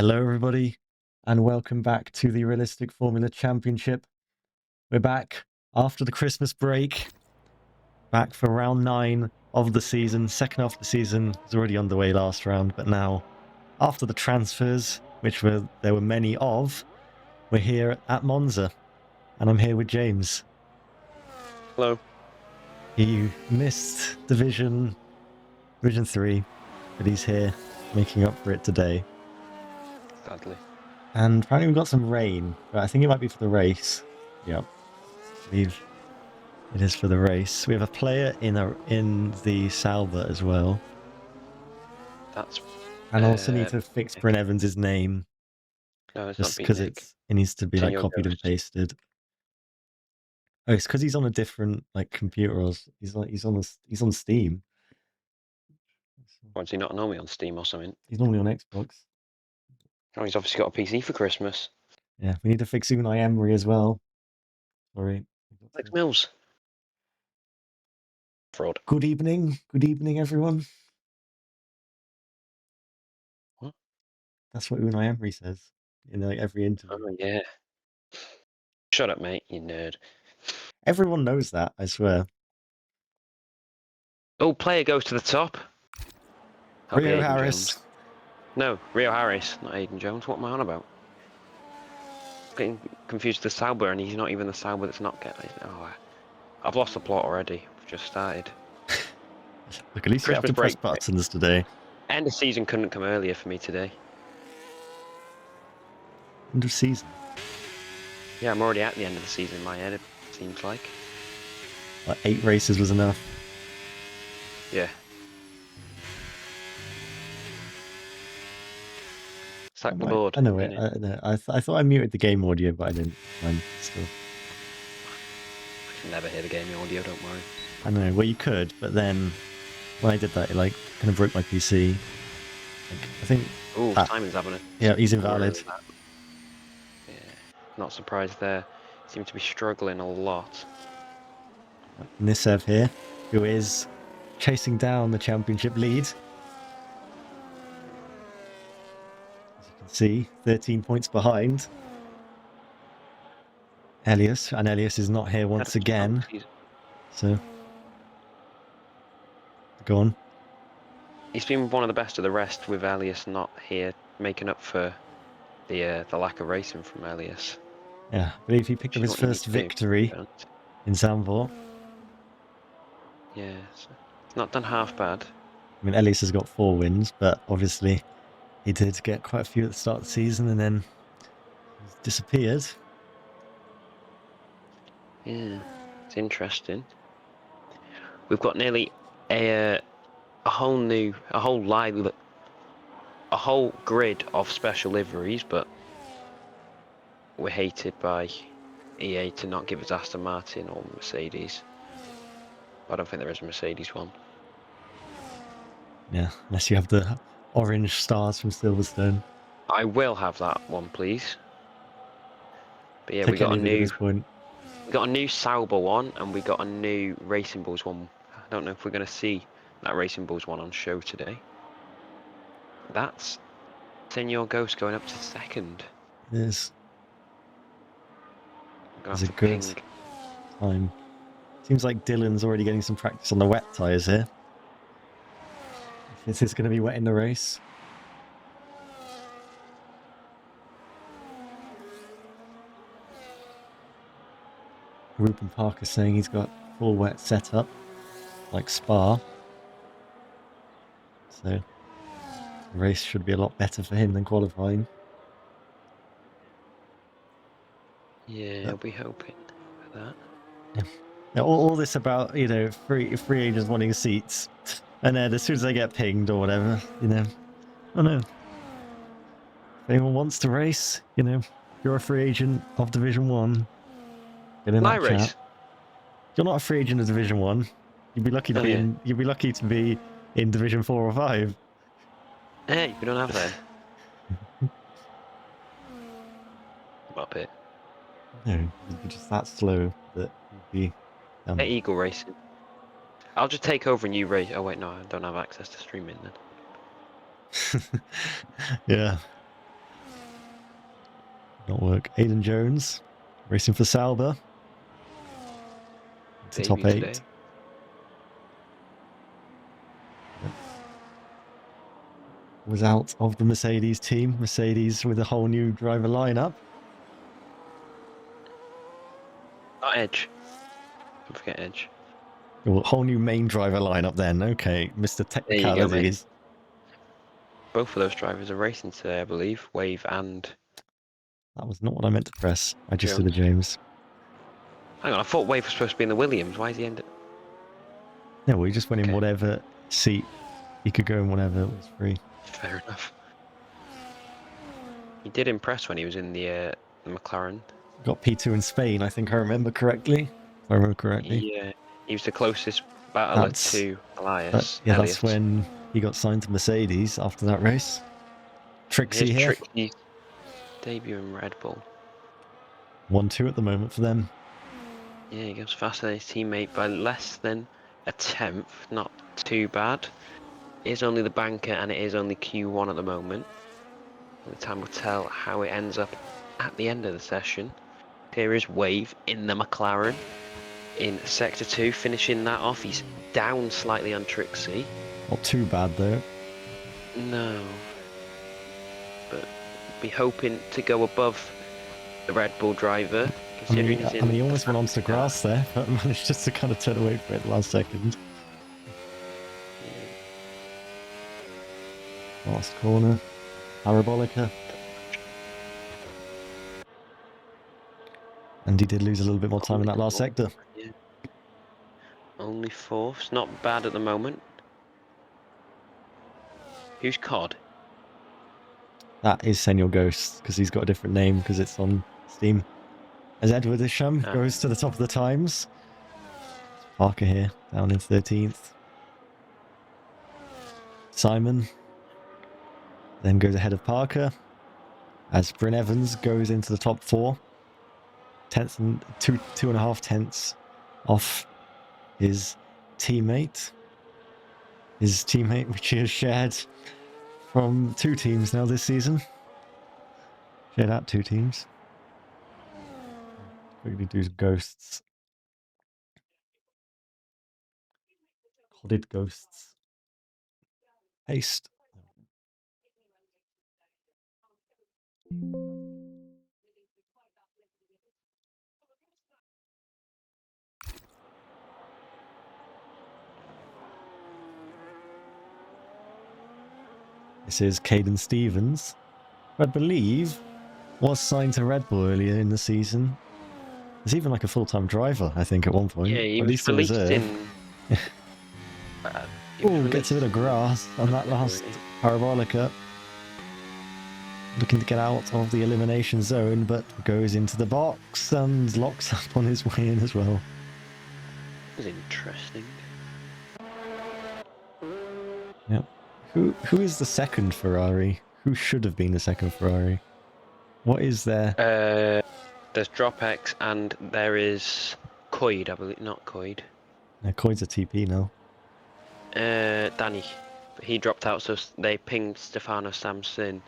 Hello, everybody, and welcome back to the Realistic Formula Championship. We're back after the Christmas break, back for round 9 of the season. Second half of the season was already underway last round, but now, after the transfers, which there were many of, we're here at Monza, and I'm here with James. Hello. He missed Division 3, but he's here, making up for it today. Sadly. And apparently we've got some rain, but I think it might be for the race. Yep. I believe it is for the race. We have a player in the Sauber as well. That's. And I also need to fix Bryn Evans' name. No, it's just not because Nick. it needs to be It's in like your copied and ghost. pasted. Oh, it's because he's on a different like computer, or he's on Steam. Why is he not normally on Steam or something? He's normally on Xbox. Oh, he's obviously got a PC for Christmas. Yeah, we need to fix Unai Emery as well. Sorry. 6 mils. Fraud. Good evening, everyone. What? That's what Unai Emery says in like every interview. Oh yeah. Shut up, mate, you nerd. Everyone knows that, I swear. Oh, player goes to the top. Rio Harris. Jones. No, Rio Harris, not Aiden Jones. What am I on about? Getting confused with the Sauber, and he's not even the Sauber that's not getting. Oh, I've lost the plot already. We've just started. Look, at least you have to press buttons today. End of season couldn't come earlier for me today. End of season? Yeah, I'm already at the end of the season in my head, it seems like. Like 8 races was enough. Yeah. Sack the board. I know it. I thought I muted the game audio, but I didn't. I'm still. I can never hear the game audio, don't worry. I know. Well, you could, but then when I did that, it like kind of broke my PC. Like, I think. Ooh, Simon's having it. Yeah, he's invalid. Yeah, not surprised there. Seem to be struggling a lot. Nissev here, who is chasing down the championship lead. As you can see, 13 points behind Elyas, and Elyas is not here once again. So, go on. He's been one of the best of the rest, with Elyas not here, making up for the lack of racing from Elyas. Yeah, I believe he picked up his first victory in Zandvoort. Yeah, it's not done half bad. I mean, Elyas has got 4 wins, but obviously he did get quite a few at the start of the season and then disappeared. Yeah, it's interesting. We've got nearly a whole grid of special liveries, but we're hated by EA to not give us Aston Martin or Mercedes. I don't think there is a Mercedes one. Yeah, unless you have the orange stars from Silverstone. I will have that one, please. But yeah, we got a new Sauber one, and we got a new Racing Bulls one. I don't know if we're going to see that Racing Bulls one on show today. That's Senor Ghost going up to second. It is. It's a good time. Seems like Dylan's already getting some practice on the wet tyres here. This is going to be wet in the race. Ruben Parker saying he's got full wet setup, like Spa. So the race should be a lot better for him than qualifying. Yeah, I'll be hoping for that. Yeah. Now, all this about, you know, free agents wanting seats, and then as soon as they get pinged or whatever, you know, I don't know. If anyone wants to race, you know, you're a free agent of Division 1. Get in that chat. You're not a free agent of Division 1. You'd be lucky to be in. You'd be lucky to be in Division 4 or 5. Hey, we don't have that. Up it. No, you're just that slow that you'd be. Eagle Racing. I'll just take over and you race. Oh wait, no, I don't have access to streaming then. Yeah. not work. Aidan Jones, racing for Sauber. To top 8. Today. Was out of the Mercedes team. Mercedes with a whole new driver lineup. Not Edge. Don't forget Edge. Well, whole new main driver lineup then. Okay, Mr. There you go, mate. Technicalities. Both of those drivers are racing today, I believe. Wave and... That was not what I meant to press. I just did Jones. a James. Hang on, I thought Wave was supposed to be in the Williams. Why is he ended? Yeah, well, he just went in Okay. whatever seat. He could go in whatever was free. Fair enough. He did impress when he was in the McLaren. Got P2 in Spain, I think I remember correctly. If I remember correctly. Yeah, he was the closest battler to Elyas. Yeah, that's when he got signed to Mercedes after that race. Trixie here. Trixie's debut in Red Bull. 1-2 at the moment for them. Yeah, he goes faster than his teammate by less than a tenth. Not too bad. It is only the banker and it is only Q1 at the moment. The time will tell how it ends up at the end of the session. Here is Wave in the McLaren in Sector 2, finishing that off. He's down slightly on Trixie. Not too bad though. No. But be hoping to go above the Red Bull driver. I mean, he almost went onto the grass there, but managed just to kind of turn away from it at the last second. Yeah. Last corner. Parabolica. And he did lose a little bit more time in that last sector. Yeah. Only fourths, not bad at the moment. Who's COD? That is Senor Ghost, because he's got a different name because it's on Steam. As Edward Isham goes to the top of the times. Parker here, down in 13th. Simon then goes ahead of Parker, as Bryn Evans goes into the top 4. Tenths and 2.5 tenths off his teammate. His teammate, which he has shared from 2 teams now this season. Shared out 2 teams. Quickly do ghosts. Codded ghosts. Paste. This is Caden Stevens, who I believe was signed to Red Bull earlier in the season. He's even like a full-time driver, I think, at one point. Yeah, he at was least released in... Oh, gets a bit of grass on that last Parabolica. Looking to get out of the elimination zone, but goes into the box and locks up on his way in as well. That was interesting. Yep. Who is the second Ferrari? Who should have been the second Ferrari? What is there? There's DropX and there is Coid, I believe. Not Coid. No, Coid's a TP now. Danny. But he dropped out, so they pinged Stefano Samson.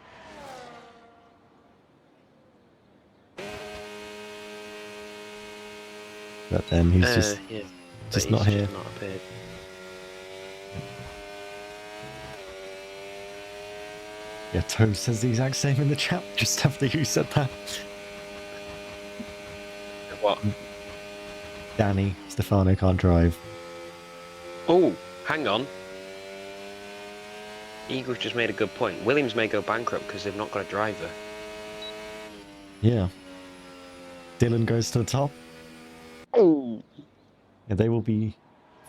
But then he's just not here. Not appeared. Yeah, Toad says the exact same in the chat just after you said that. What? Danny, Stefano can't drive. Oh, hang on. Eagles just made a good point. Williams may go bankrupt because they've not got a driver. Yeah. Dylan goes to the top. Oh. Yeah, they will be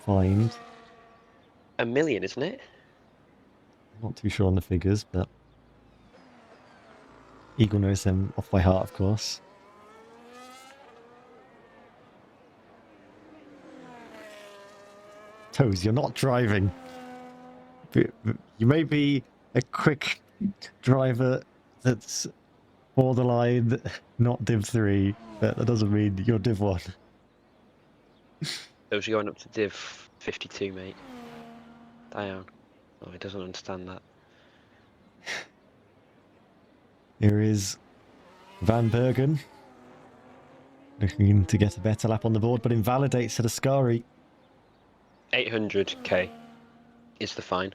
fined. $1 million, isn't it? Not too sure on the figures, but Eagle knows them off by heart, of course. Toes, you're not driving. You may be a quick driver that's borderline not Div 3, but that doesn't mean you're Div 1. Those are going up to Div 52, mate. Dion. Oh, he doesn't understand that. Here is Van Bergen looking to get a better lap on the board, but invalidates at Ascari. 800k is the fine.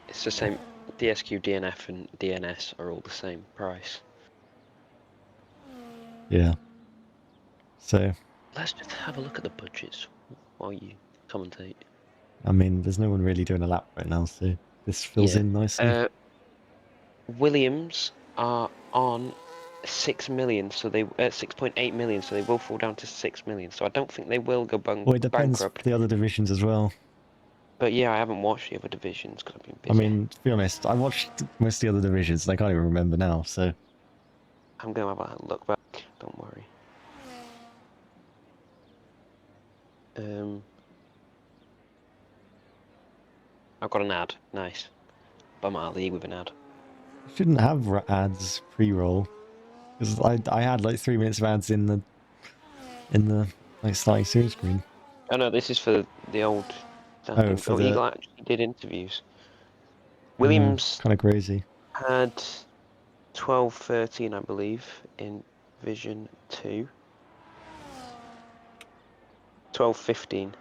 It's the same. DSQ, DNF, and DNS are all the same price. Yeah. So. Let's just have a look at the budgets while you commentate. I mean, there's no one really doing a lap right now, so this fills in nicely. Williams are on 6 million, so they 6.8 million, so they will fall down to 6 million. So I don't think they will go Well, it depends bankrupt. the other divisions as well. But yeah, I haven't watched the other divisions because I've been busy. I mean, to be honest, I watched most of the other divisions, and I can't even remember now, so... I'm going to have a look back, don't worry. I've got an ad, nice. I'm out of the league with an ad. Shouldn't have ads pre-roll, because I had like 3 minutes of ads in the like starting series screen. Oh no, this is for the old... Eagle actually did interviews. Williams kind of crazy. Had 12-13, I believe, in Vision 2. 12-15.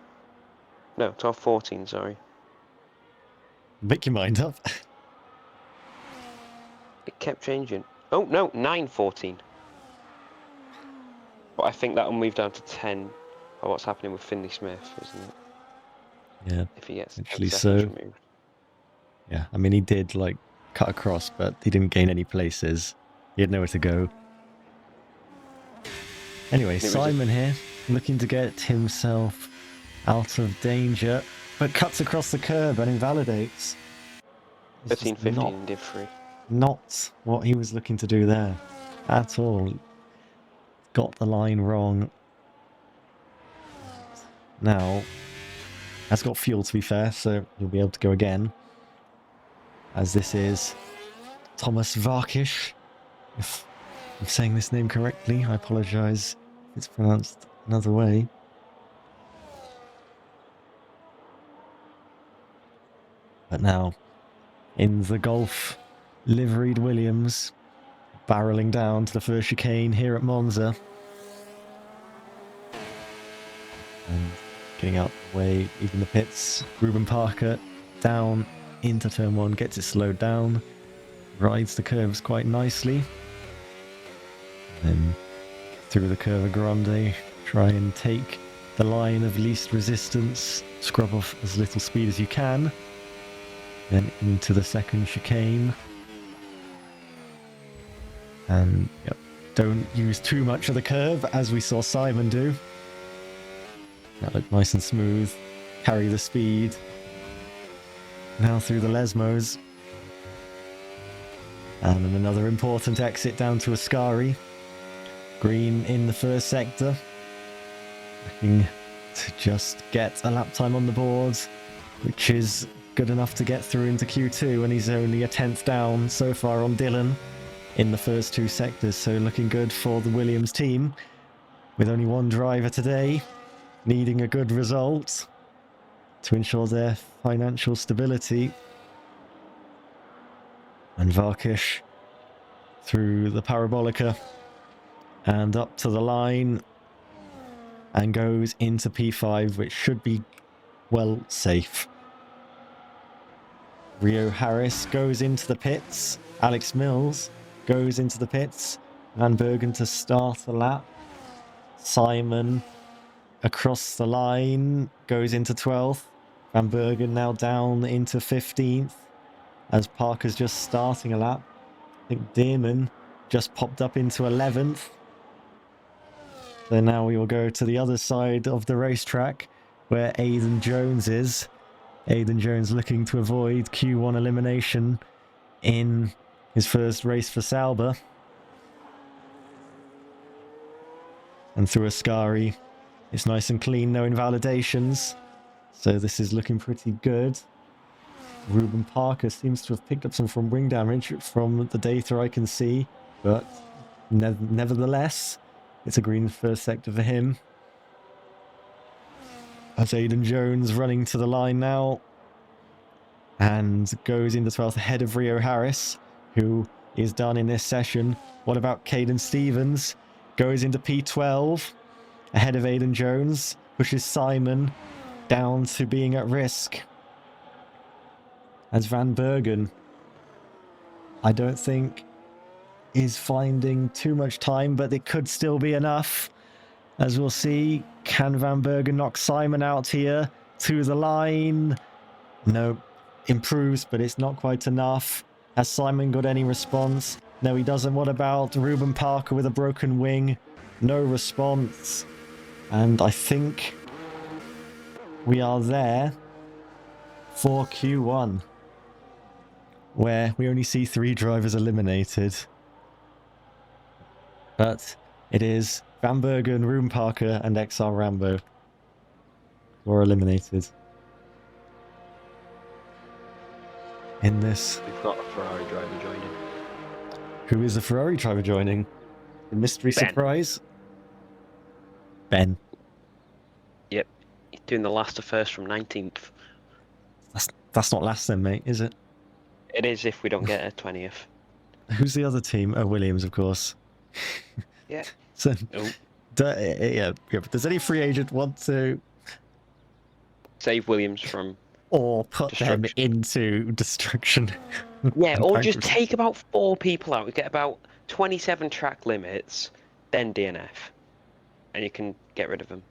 No, 12-14, sorry. Make your mind up. It kept changing. Oh, no, 9-14. But I think that will move down to 10 by what's happening with Finley Smith, isn't it? Yeah, if he gets actually so. Removed. Yeah, I mean, he did, like, cut across, but he didn't gain any places. He had nowhere to go. Anyway, Simon here, looking to get himself out of danger, but cuts across the curb and invalidates. 13-15 div 3. Not what he was looking to do there at all. Got the line wrong. Now, has got fuel to be fair, so he'll be able to go again. As this is Thomas Varkish. If I'm saying this name correctly, I apologise if it's pronounced another way. But now, in the Golf liveried Williams, barreling down to the first chicane here at Monza. And getting out of the way, even the pits. Ruben Parker down into turn 1, gets it slowed down, rides the curves quite nicely. Then through the Curva Grande, try and take the line of least resistance, scrub off as little speed as you can. Then into the second chicane. And yep, don't use too much of the curve, as we saw Simon do. That looked nice and smooth. Carry the speed. Now through the Lesmos. And then another important exit down to Ascari. Green in the first sector. Looking to just get a lap time on the board, which is good enough to get through into Q2, and he's only a 10th down so far on Dylan in the first 2 sectors, so looking good for the Williams team, with only one driver today, needing a good result to ensure their financial stability. And Varkish through the Parabolica and up to the line and goes into P5, which should be, well, safe. Rio Harris goes into the pits. Alex Mills goes into the pits. Van Bergen to start the lap. Simon across the line goes into 12th. Van Bergen now down into 15th as Parker's just starting a lap. I think Dearman just popped up into 11th. So now we will go to the other side of the racetrack where Aidan Jones is. Aidan Jones looking to avoid Q1 elimination in his first race for Sauber. And through Ascari, it's nice and clean, no invalidations. So this is looking pretty good. Ruben Parker seems to have picked up some from wing damage from the data I can see, but nevertheless, it's a green first sector for him. As Aidan Jones running to the line now and goes into 12th ahead of Rio Harris, who is done in this session. What about Caden Stevens? Goes into P12 ahead of Aidan Jones, pushes Simon down to being at risk. As Van Bergen, I don't think is finding too much time, but it could still be enough. As we'll see, can Van Bergen knock Simon out here to the line? No, improves, but it's not quite enough. Has Simon got any response? No, he doesn't. What about Ruben Parker with a broken wing? No response. And I think we are there for Q1, where we only see 3 drivers eliminated. But it is Van Bergen, Ruben Parker, and XR Rambo who are eliminated in this. We've got a Ferrari driver joining. Who is the Ferrari driver joining? The mystery Ben. surprise? Ben. Yep. He's doing the last to first from 19th. That's not last then, mate, is it? It is if we don't get a 20th. Who's the other team? Oh, Williams, of course. Yeah. So, Oh. yeah, but does any free agent want to... Save Williams from... Or put them destruction. into destruction? Yeah, or just take about 4 people out. We get about 27 track limits, then DNF. And you can get rid of them.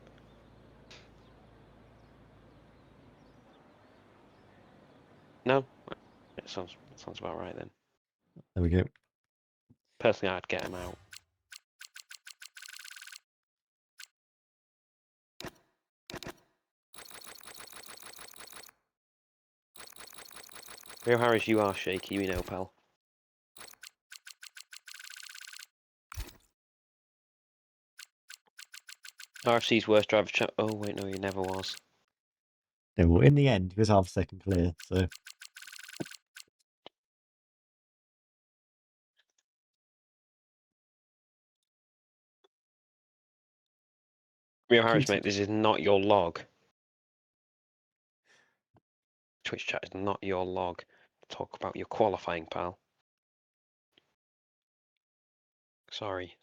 No? It sounds about right then. There we go. Personally, I'd get them out. Rio Harris, you are shaky, we know, pal. RFC's worst driver chat. Oh, wait, no, he never was. Yeah, well, in the end, he was half a second clear, so... Rio Harris, mate, this is not your log. Twitch chat is not your log. Talk about your qualifying, pal. Sorry.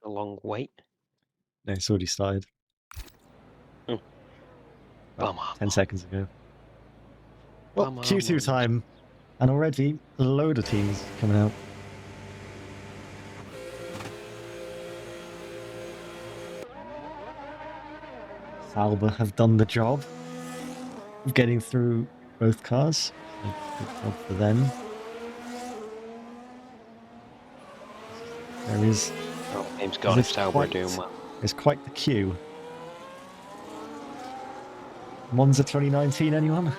A long wait. No, it's already started. Oh. About 10 seconds ago. Well, Q2 time. And already a load of teams coming out. Sauber have done the job of getting through both cars. So good job for them. There is... Oh, game's gone if Sauber are doing well. It's quite the queue. Monza 2019, anyone?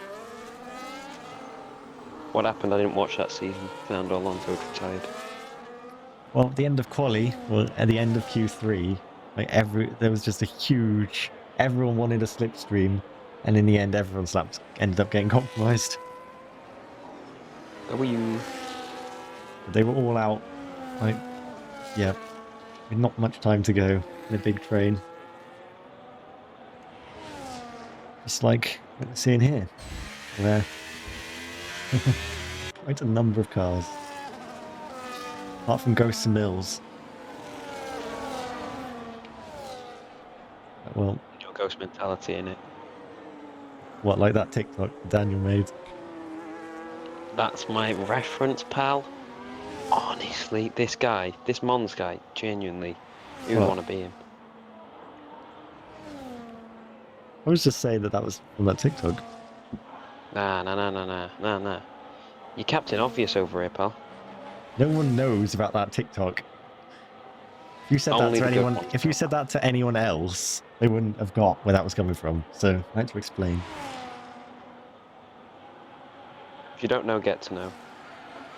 What happened? I didn't watch that season. Fernando Alonso retired. Well, at the end of quali, well, at the end of Q3, like there was just a huge... Everyone wanted a slipstream, and in the end, everyone's laps ended up getting compromised. Where were you? They were all out, like, yeah, with not much time to go in a big train. Just like what we're seeing here, where quite a number of cars, apart from Ghosts and Mills. Well, No ghost mentality in it. what, like that TikTok Daniel made? That's my reference, pal. Honestly, this Mons guy, genuinely, you would want to be him. I was just saying that was from that TikTok. Nah. You're Captain Obvious over here, pal. No one knows about that TikTok. If you said that Only to the good anyone, ones if you know said that. that to anyone else, they wouldn't have got where that was coming from. So I had to explain. If you don't know, get to know.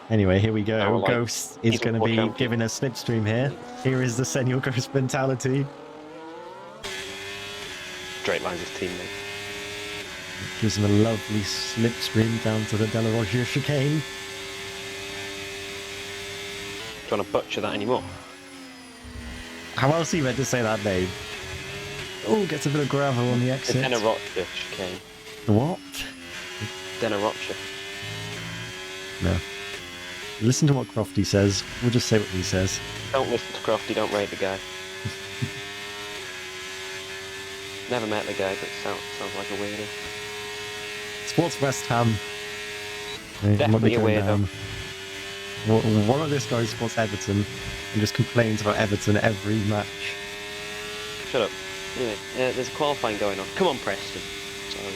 Anyway, here we Our, go. like, Ghost is Season going to 4 be champion. giving a slipstream here. Here is the send your ghost mentality. Straight lines his teammate. Gives him a lovely slipstream down to the Della Rogia chicane. Do you want to butcher that anymore? How else are you meant to say that name? Oh, gets a bit of gravel on the The exit. Denarotcha chicane. The what? Denarotcha. No. Listen to what Crofty says. We'll just say what he says. Don't listen to Crofty, don't rate the guy. Never met the guy, but sounds like a weirdo. Sports West Ham. Definitely a weirdo. One of this guy supports Everton and just complains about Everton every match. Shut up. Anyway, there's a qualifying going on. Come on, Preston. Sorry.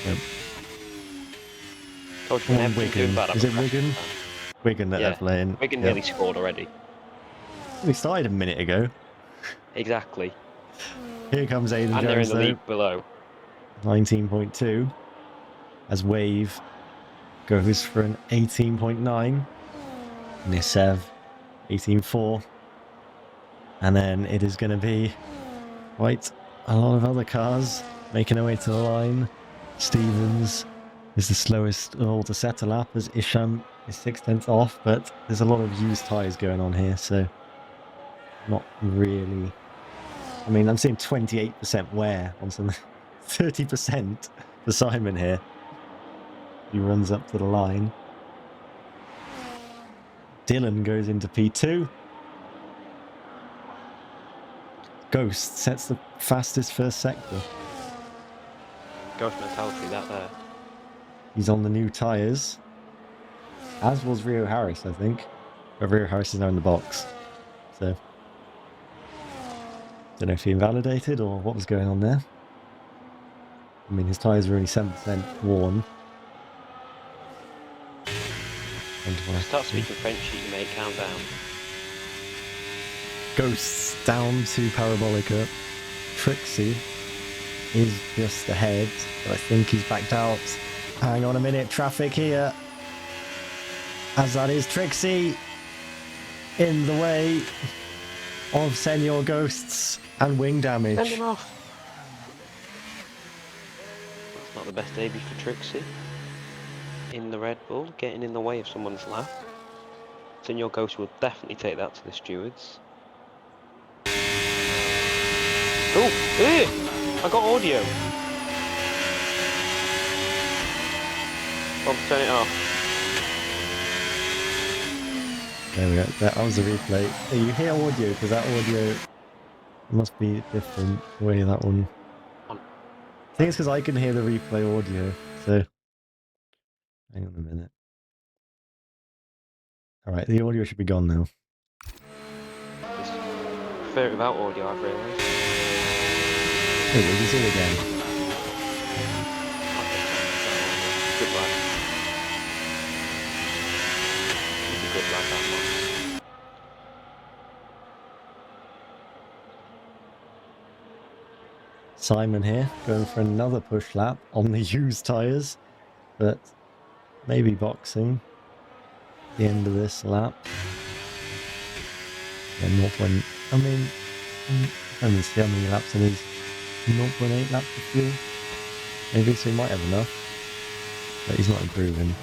Yep. Told you when Everton's doing Wigan. bad, I'm Is a it Preston Wigan? fan. Wigan that Yeah. they're playing. Wigan Yep. nearly scored already. We started a minute ago. Exactly. Here comes Aidan And they're in Jones the though. league below. 19.2. As Wave goes for an 18.9. Nissev 18.4. And then it is going to be quite a lot of other cars making their way to the line. Stevens is the slowest of all to set a lap as Isham is 6/10 off, but there's a lot of used tyres going on here, so not really. I mean, I'm seeing 28% wear on some 30% for Simon here. He runs up to the line. Dylan goes into P2. Ghost sets the fastest first sector. Ghost mentality, that there. He's on the new tyres. As was Rio Harris, I think. But Rio Harris is now in the box. So, don't know if he invalidated or what was going on there. I mean, his tyres are only 7% worn. Start speaking French, you mate, calm down. Ghosts down to Parabolica. Trixie is just ahead, but I think he's backed out. Hang on a minute, traffic here. As that is Trixie in the way of Senor Ghosts and wing damage. Send him off. That's not the best debut for Trixie. In the Red Bull, getting in the way of someone's lap. Senor Ghost will definitely take that to the stewards. Oh, I got audio. Bob, turn it off. There we go. That was the replay. You hear audio because that audio must be different the way that one. I think it's because I can hear the replay audio. So, hang on a minute. All right, the audio should be gone now. Prefer it without audio, I've realised. Hey, we'll just do it again. Good lad. He's a good lad, that one. Simon here, going for another push lap on the used tyres, but maybe boxing at the end of this lap. Yeah, 0. I mean, I don't see how many laps in his 0.8 laps of fuel. Maybe, so he might have enough, but he's not improving.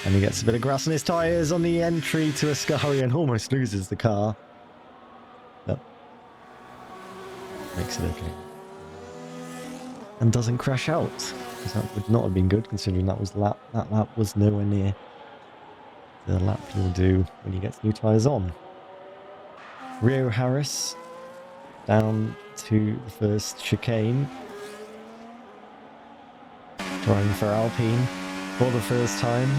And he gets a bit of grass on his tyres on the entry to Ascari and almost loses the car. But makes it okay. And doesn't crash out, because that would not have been good considering that lap was nowhere near the lap he'll do when he gets new tyres on. Rio Harris down to the first chicane, driving for Alpine for the first time.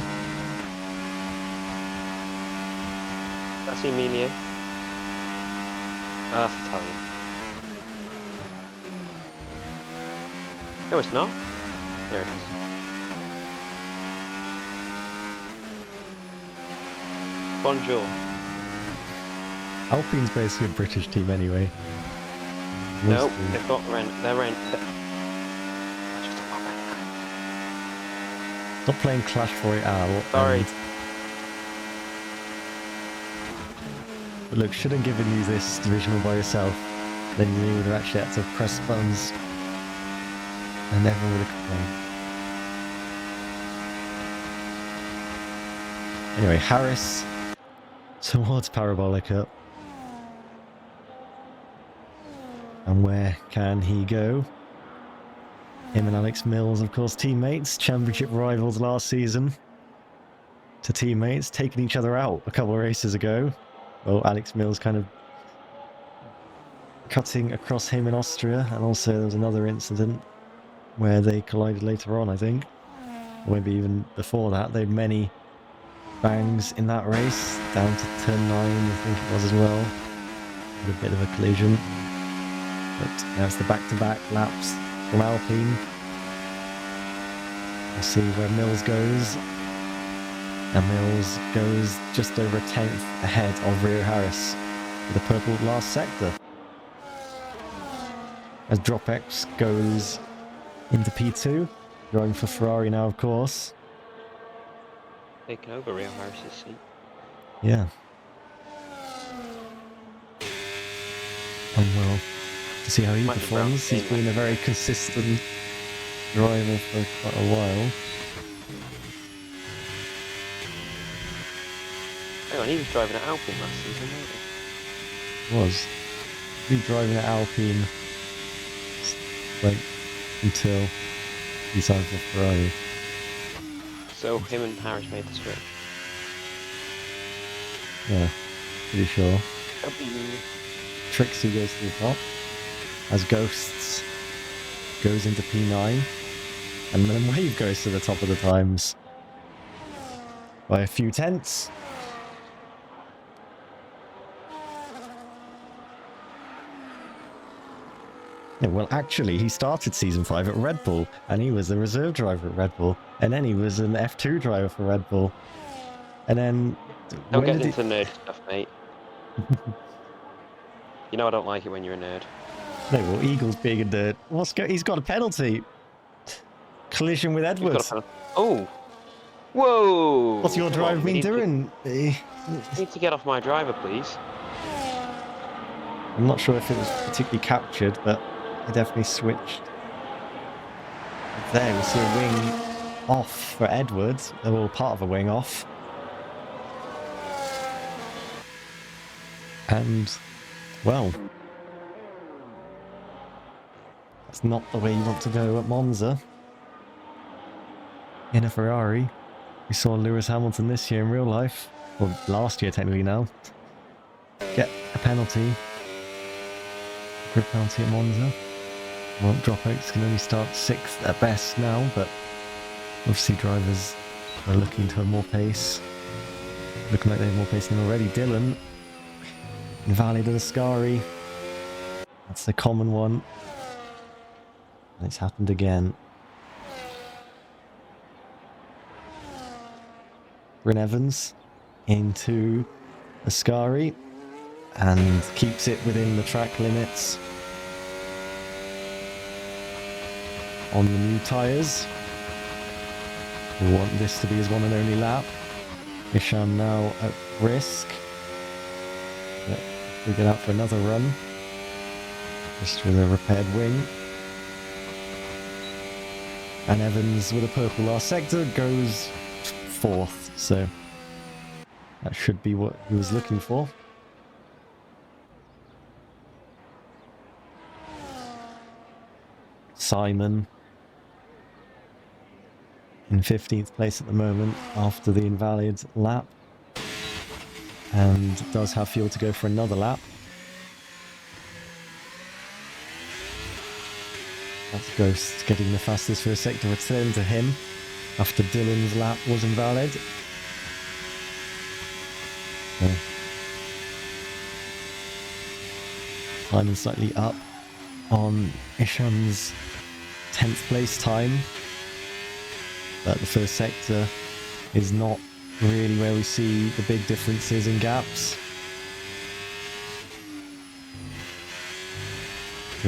That's Emilio. That's Italian. No, it's not. There it is. Bonjour. Alpine's basically a British team anyway. No, Mostly. they've got they're Stop playing Clash Royale. Sorry. But look, should have given you this divisional by yourself. Then you would have actually had to press buttons. And everyone would have complained. Anyway, Harris towards Parabolica. And where can he go? Him and Alex Mills, of course, teammates, championship rivals last season. To teammates, taking each other out a couple of races ago. Well, Alex Mills kind of cutting across him in Austria, and also there was another incident where they collided later on, I think. Or maybe even before that. They had many bangs in that race, down to turn 9, I think it was as well. Had a bit of a collision. But now it's the back-to-back laps from Alpine. We'll see where Mills goes. And Mills goes just over a 10th ahead of Rio Harris with the purple last sector. As DropX goes into P2, driving for Ferrari now, of course. Taking over Rio Harris's seat. Yeah. And well, to see how he performs. He's been a very consistent driver for quite a while. Hang on, he was driving at Alpine last season, wasn't he? Was. He was driving at Alpine like until he signed for Ferrari. So him and Harris made the switch. Yeah, pretty sure. Trixie goes to the top. As Ghosts goes into P9. And then Wave goes to the top of the times. By a few tenths. Yeah, well, actually, he started Season 5 at Red Bull, and he was the reserve driver at Red Bull, and then he was an F2 driver for Red Bull. And then... Don't get into nerd stuff, mate. You know I don't like it when you're a nerd. No, well, Eagle's being a nerd. He's got a penalty. Collision with Edwards. Oh! Whoa! What's your driver been doing? You need to get off my driver, please. I'm not sure if it was particularly captured, but he definitely switched. There, we see a wing off for Edwards. Well, part of a wing off. And, well, that's not the way you want to go at Monza. In a Ferrari. We saw Lewis Hamilton this year in real life. Well, last year technically now. Get a penalty. Grid penalty at Monza. Well, dropouts can only start 6th at best now, but obviously drivers are looking to have more pace. Looking like they have more pace than already. Dylan. Invalid of the Ascari. That's the common one. And it's happened again. Bryn Evans into Ascari and keeps it within the track limits on the new tyres. We want this to be his one and only lap. Isham now at risk. But we get out for another run. Just with a repaired wing. And Evans with a purple last sector goes 4th, so that should be what he was looking for. Simon in 15th place at the moment after the invalid lap, and does have fuel to go for another lap. That's Ghost getting the fastest first sector return to him after Dylan's lap was invalid. So, Simon slightly up on Isham's 10th place time, but the first sector is not really where we see the big differences in gaps.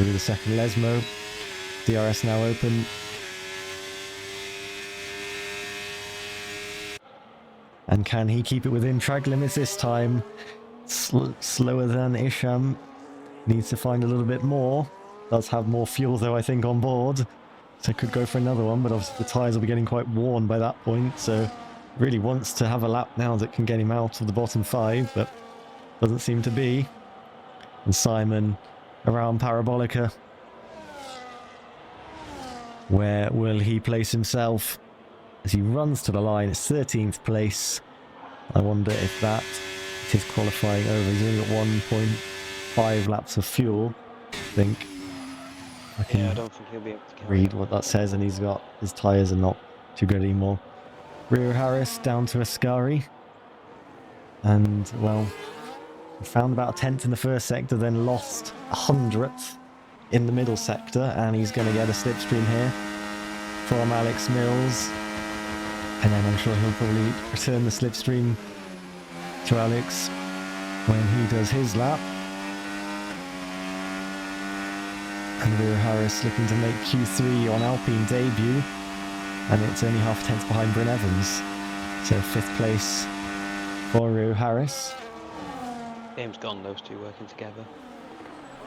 through the second Lesmo. DRS now open. And can he keep it within track limits this time? Slower than Isham. Needs to find a little bit more. Does have more fuel though, I think, on board. So could go for another one, but obviously the tyres will be getting quite worn by that point. So really wants to have a lap now that can get him out of the bottom 5, but doesn't seem to be. And Simon around Parabolica. Where will he place himself? As he runs to the line, it's 13th place. I wonder if that is his qualifying over. He's only got 1.5 laps of fuel, I think. Yeah, I don't think he'll be able to read what that says, and he's got his tyres are not too good anymore. Rio Harris down to Ascari. And, well, he found about a 10th in the first sector, then lost a 100th in the middle sector, and he's going to get a slipstream here from Alex Mills. And then I'm sure he'll probably return the slipstream to Alex when he does his lap. And Rio Harris looking to make Q3 on Alpine debut, and it's only half a tenth behind Bryn Evans. So 5th place for Rio Harris. Game's gone, those two working together.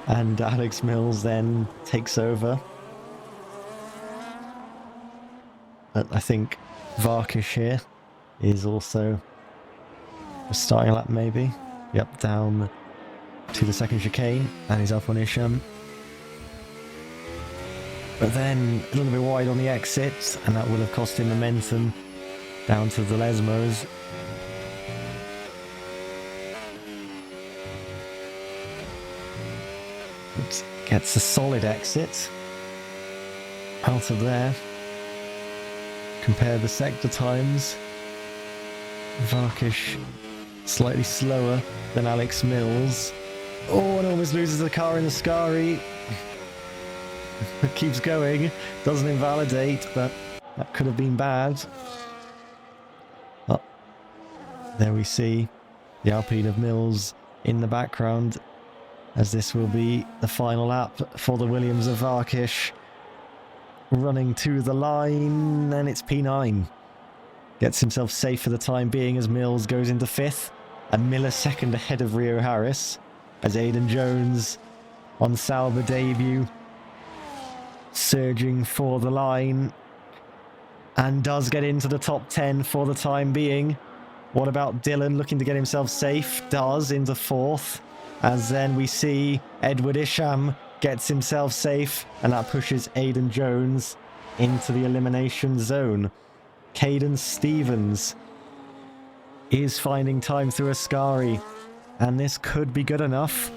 And Alex Mills then takes over. But I think Varkish here is also a starting lap maybe. Yep, down to the second chicane, and he's up on Isham. But then a little bit wide on the exit, and that will have cost him momentum down to the Lesmos. Oops. Gets a solid exit out of there. Compare the sector times. Varkish slightly slower than Alex Mills. Oh, and almost loses the car in the Ascari. Keeps going, doesn't invalidate, but that could have been bad. Oh, there we see the Alpine of Mills in the background, as this will be the final lap for the Williams of Varkish. Running to the line, and it's P9. Gets himself safe for the time being as Mills goes into 5th. A millisecond ahead of Rio Harris, as Aidan Jones on Sauber debut, surging for the line, and does get into the top 10 for the time being. What about Dylan looking to get himself safe? Does, into 4th. As then we see Edward Isham gets himself safe, and that pushes Aidan Jones into the elimination zone. Caden Stevens is finding time through Ascari, and this could be good enough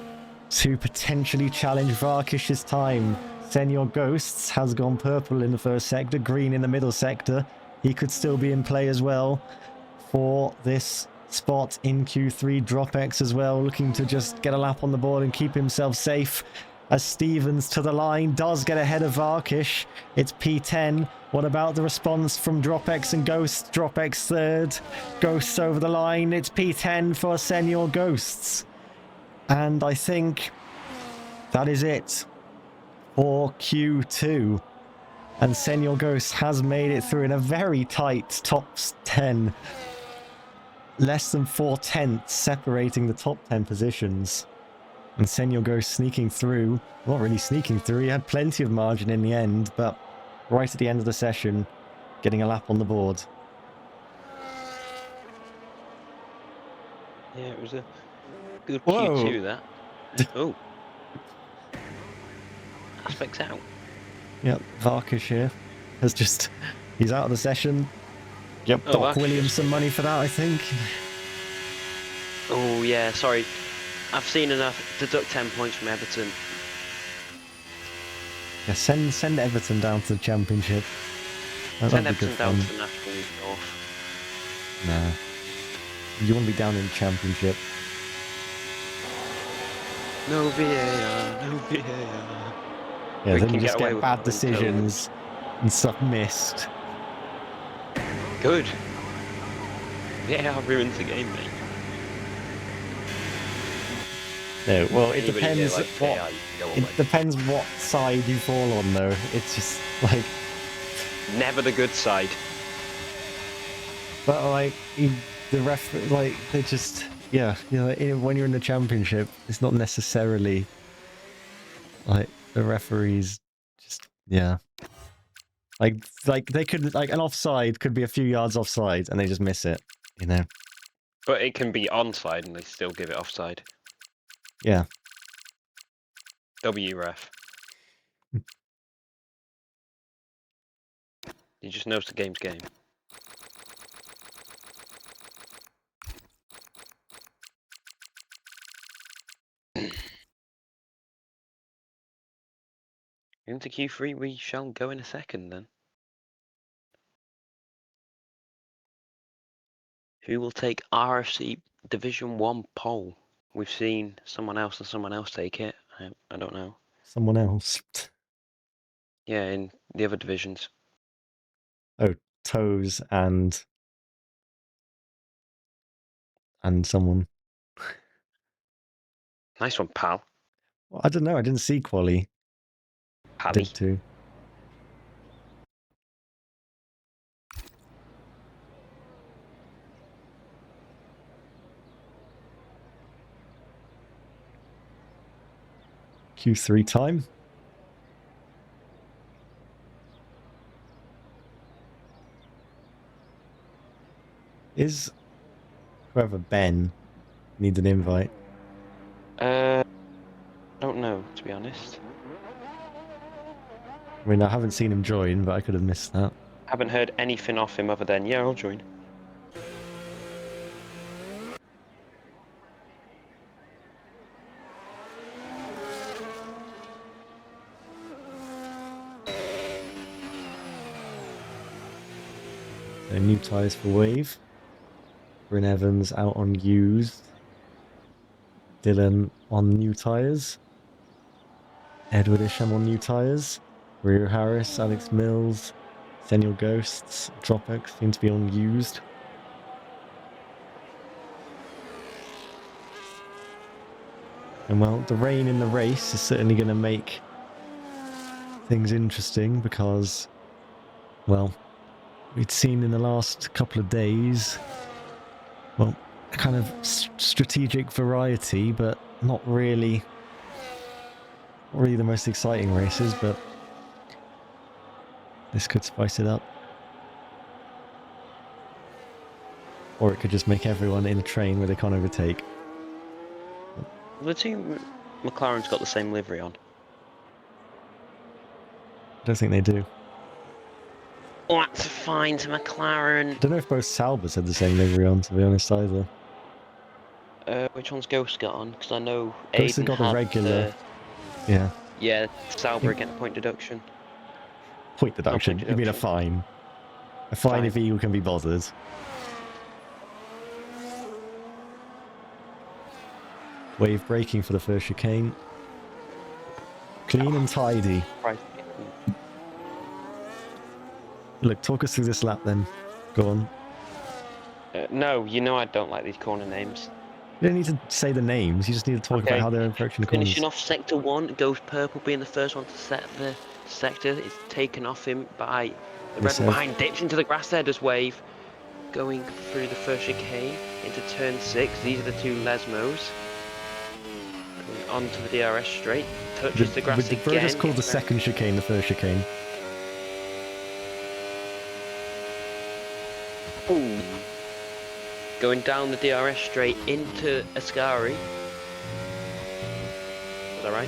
to potentially challenge Varkish's time. Senior Ghosts has gone purple in the first sector, green in the middle sector. He could still be in play as well for this spot in Q3. Dropex as well, looking to just get a lap on the board and keep himself safe. As Stevens to the line, does get ahead of Varkish. It's P10. What about the response from Dropex and Ghosts? Dropex 3rd. Ghosts over the line. It's P10 for Senior Ghosts. And I think that is it for Q2. And Senior Ghosts has made it through in a very tight top 10. Less than 4/10 separating the top 10 positions. And Senior Ghost sneaking through. Not really sneaking through, he had plenty of margin in the end, but right at the end of the session, getting a lap on the board. Yeah, it was a good Whoa. Q2, that. Oh. Aspects out. Yep, Varkish here has just... He's out of the session. Yep, Oh, Doc Varkish. Williams some money for that, I think. Oh, yeah, sorry. I've seen enough. Deduct 10 points from Everton. Yeah, send Everton down to the Championship. Send That'd be good Everton down fun. to the National League North. Nah. You want to be down in the Championship. No VAR, no VAR. Yeah, We then can you just get away get with bad it. decisions and stuff missed. Good. VAR ruins the game, mate. No, well, it Anybody depends hit like what KI, you can go it away. depends what side you fall on, though. It's just like, Never the good side. but like the ref, like they just yeah, you know, when you're in the championship, it's not necessarily like the referees just yeah. Like they could like an offside could be a few yards offside and they just miss it, you know. But it can be onside and they still give it offside. Yeah. W ref. You just knows the game's game. Into Q3 we shall go in a second then. Who will take RFC Division 1 pole? We've seen someone else and someone else take it. I don't know. Someone else. Yeah, in the other divisions. Oh, Toes and someone. Nice one, pal. Well, I don't know. I didn't see Quali. Pally. Did too. Q3 time. Is whoever Ben needs an invite? I don't know, to be honest. I mean, I haven't seen him join, but I could have missed that. Haven't heard anything off him other than, yeah, I'll join. So new tyres for Wave. Bryn Evans out on used. Dylan on new tyres. Edward Isham on new tyres. Rio Harris, Alex Mills, Senor Ghosts, Dropex seem to be on used. And well, the rain in the race is certainly going to make things interesting because, well, we'd seen in the last couple of days, well, a kind of strategic variety, but not really the most exciting races, but this could spice it up. Or it could just make everyone in a train where they can't overtake. The two McLaren's got the same livery on. I don't think they do. Oh, that's a fine to McLaren. I don't know if both Saubers had the same livery on, to be honest, either. Which one's Ghost got on? Because I know Ghost has Aiden got had the regular. Yeah. Yeah, Sauber getting a point deduction. Point deduction? Point You mean a deduction. fine? A fine if Eagle can be bothered. Wave braking for the first chicane. Clean and tidy. Right. Look, talk us through this lap then. Go on. No, you know I don't like these corner names. You don't need to say the names, you just need to talk about how they're approaching the corners. Finishing off sector 1, Ghost Purple being the first one to set the sector. It's taken off him by the red one behind, dips into the grass there, does Wave. Going through the first chicane into turn 6. These are the two Lesmos. Going onto the DRS straight. Touches the grass again. We're just called the second chicane the first chicane. Ooh. Going down the DRS straight into Ascari. Is that right?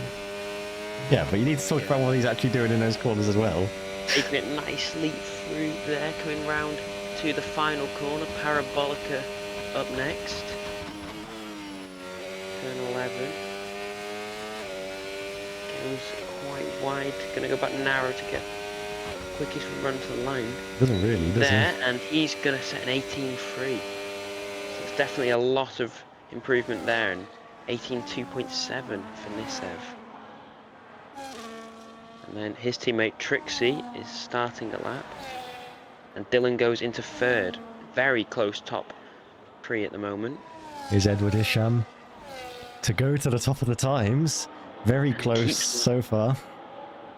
Yeah, but you need to talk about what he's actually doing in those corners as well. Taking it nicely through there, coming round to the final corner. Parabolica up next. Turn 11. Goes quite wide. Gonna go back narrow to get quickest run to the line. Doesn't really, does there, he? and he's gonna set an 18.3. So it's definitely a lot of improvement there, and 18.2.7 for Nissev. And then his teammate Trixie is starting a lap, and Dylan goes into third. Very close top 3 at the moment. Here's Edward Isham. to go to the top of the times. Very close Keeps so far.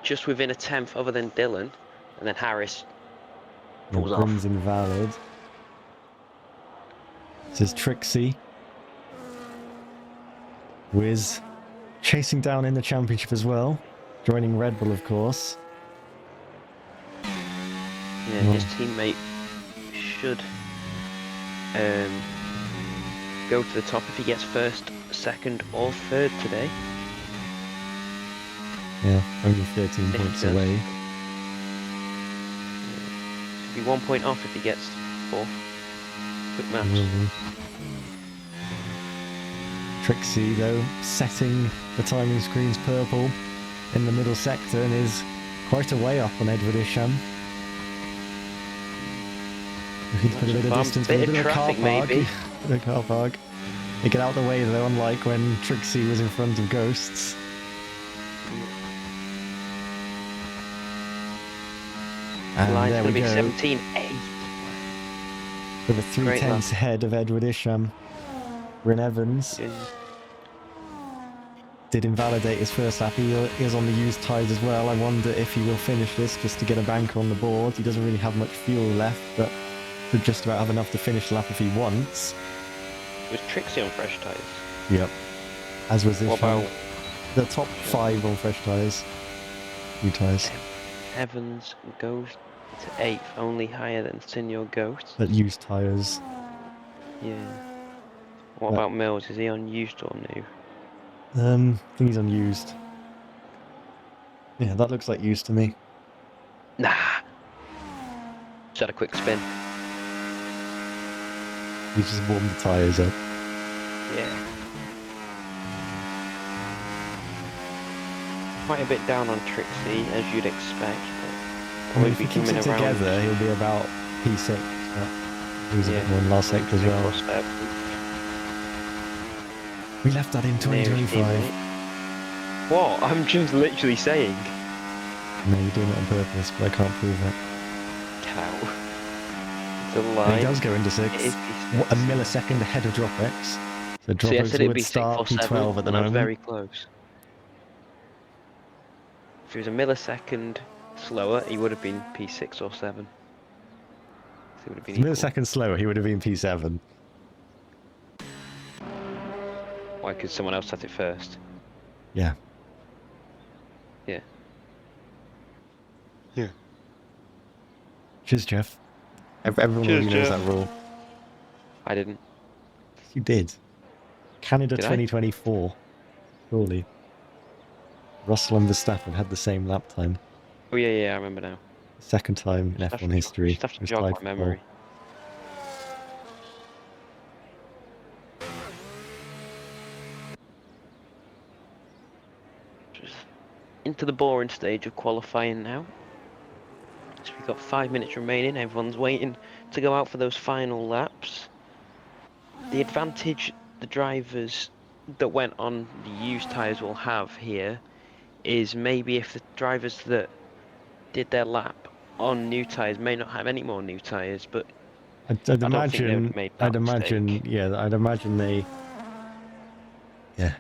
just within a tenth other than Dylan, and then Harris Yeah, pulls Brim's off. invalid. This is Trixie. Wiz chasing down in the championship as well. Joining Red Bull, of course. Yeah, his teammate should go to the top if he gets first, second, or third today. Yeah, only 13 points away. Should be 1 point off if he gets fourth. Quick maths. Trixie, though, setting the timing screens purple in the middle sector and is quite a way up on Edward Isham. Looking to put a bit of distance, bit with a of bit of car traffic park. maybe. Bit of car park. They get out of the way though, unlike when Trixie was in front of Ghosts. And Line's there going we to be go. 17-8. With a 3/10 ahead of Edward Isham. Bryn Evans did invalidate his first lap. He is on the used tyres as well. I wonder if he will finish this just to get a banker on the board. He doesn't really have much fuel left, but should just about have enough to finish the lap if he wants. Was Trixie on fresh tyres? Yep. As was What Isham. about The top 5 on fresh tyres. New tyres. Evans goes to 8th, only higher than Senior Ghost. But used tyres. Yeah. What about Mills? Is he on used or new? I think he's unused. Yeah, that looks like used to me. Nah. Just had a quick spin. He's just warmed the tyres up. Yeah. Quite a bit down on Trixie, as you'd expect. I mean, if he keeps it together, he'll be about P6. But he was a bit more in last sector as well. We left that in 2025. What? I'm just literally saying. No, you're doing it on purpose, but I can't prove it. Cow. It's a lie. And he does go into 6. It is P6. A millisecond ahead of Dropex. So Dropex would start P12 at the moment. Very close. If he was a millisecond slower, he would have been P6 or 7. So it would have been a millisecond slower, he would have been P7. Why? Because someone else had it first. Yeah. Yeah. Yeah. Cheers, Jeff. Everyone Cheers, already knows Jeff. that rule. I didn't. You did. Canada Did I? 2024. Surely. Russell and Verstappen had the same lap time. Oh yeah, I remember now. Second time in F1 history. Just have to jog my memory. Just into the boring stage of qualifying now. So we've got 5 minutes remaining. Everyone's waiting to go out for those final laps. The advantage the drivers that went on the used tyres will have here is maybe if the drivers that did their lap on new tyres may not have any more new tyres, but I'd imagine they,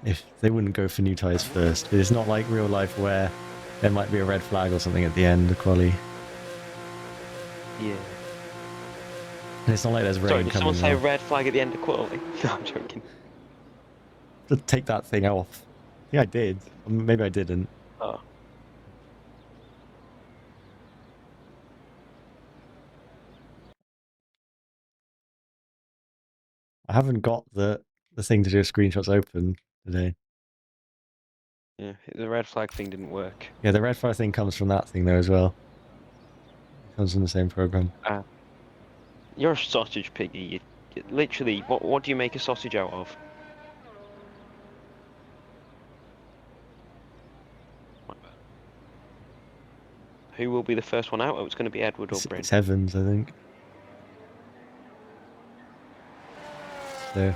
if they wouldn't go for new tyres first. But it's not like real life where there might be a red flag or something at the end of quali. Yeah. And it's not like there's rain Sorry, did coming. someone say red flag at the end of quali? No, I'm joking. Just take that thing off. Yeah, I did. Maybe I didn't. Oh. I haven't got the thing to do screenshots open today. Yeah, the red flag thing didn't work. Yeah, the red flag thing comes from that thing though as well. It comes from the same program. You're a sausage piggy. You literally, what do you make a sausage out of? Who will be the first one out? Oh, it's going to be Edward or Bryn. It's Evans, I think. So,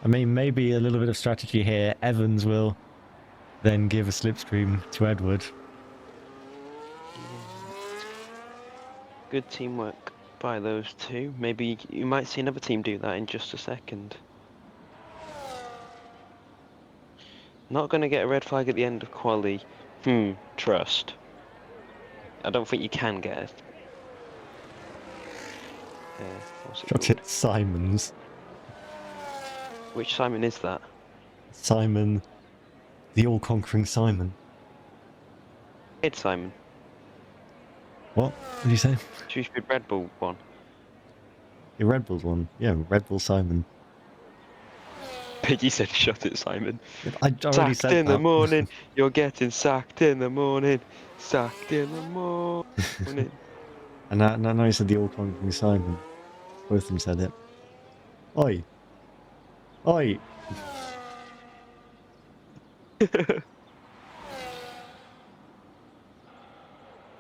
I mean, maybe a little bit of strategy here. Evans will then give a slipstream to Edward. Good teamwork by those two. Maybe you might see another team do that in just a second. Not going to get a red flag at the end of quali. Trust. I don't think you can get it. What's it Shot called? it Simons. Which Simon is that? Simon, the all-conquering Simon. It's Simon. What? What did you say? Stupid Red Bull one. The Red Bull's one. Yeah, Red Bull Simon. Piggy said shut it, Simon. I already Sacked said in that. the morning. You're getting sacked in the morning. Sacked in the morning. And now you said the all-conquering Simon. Both of them said it. Oi! Oi!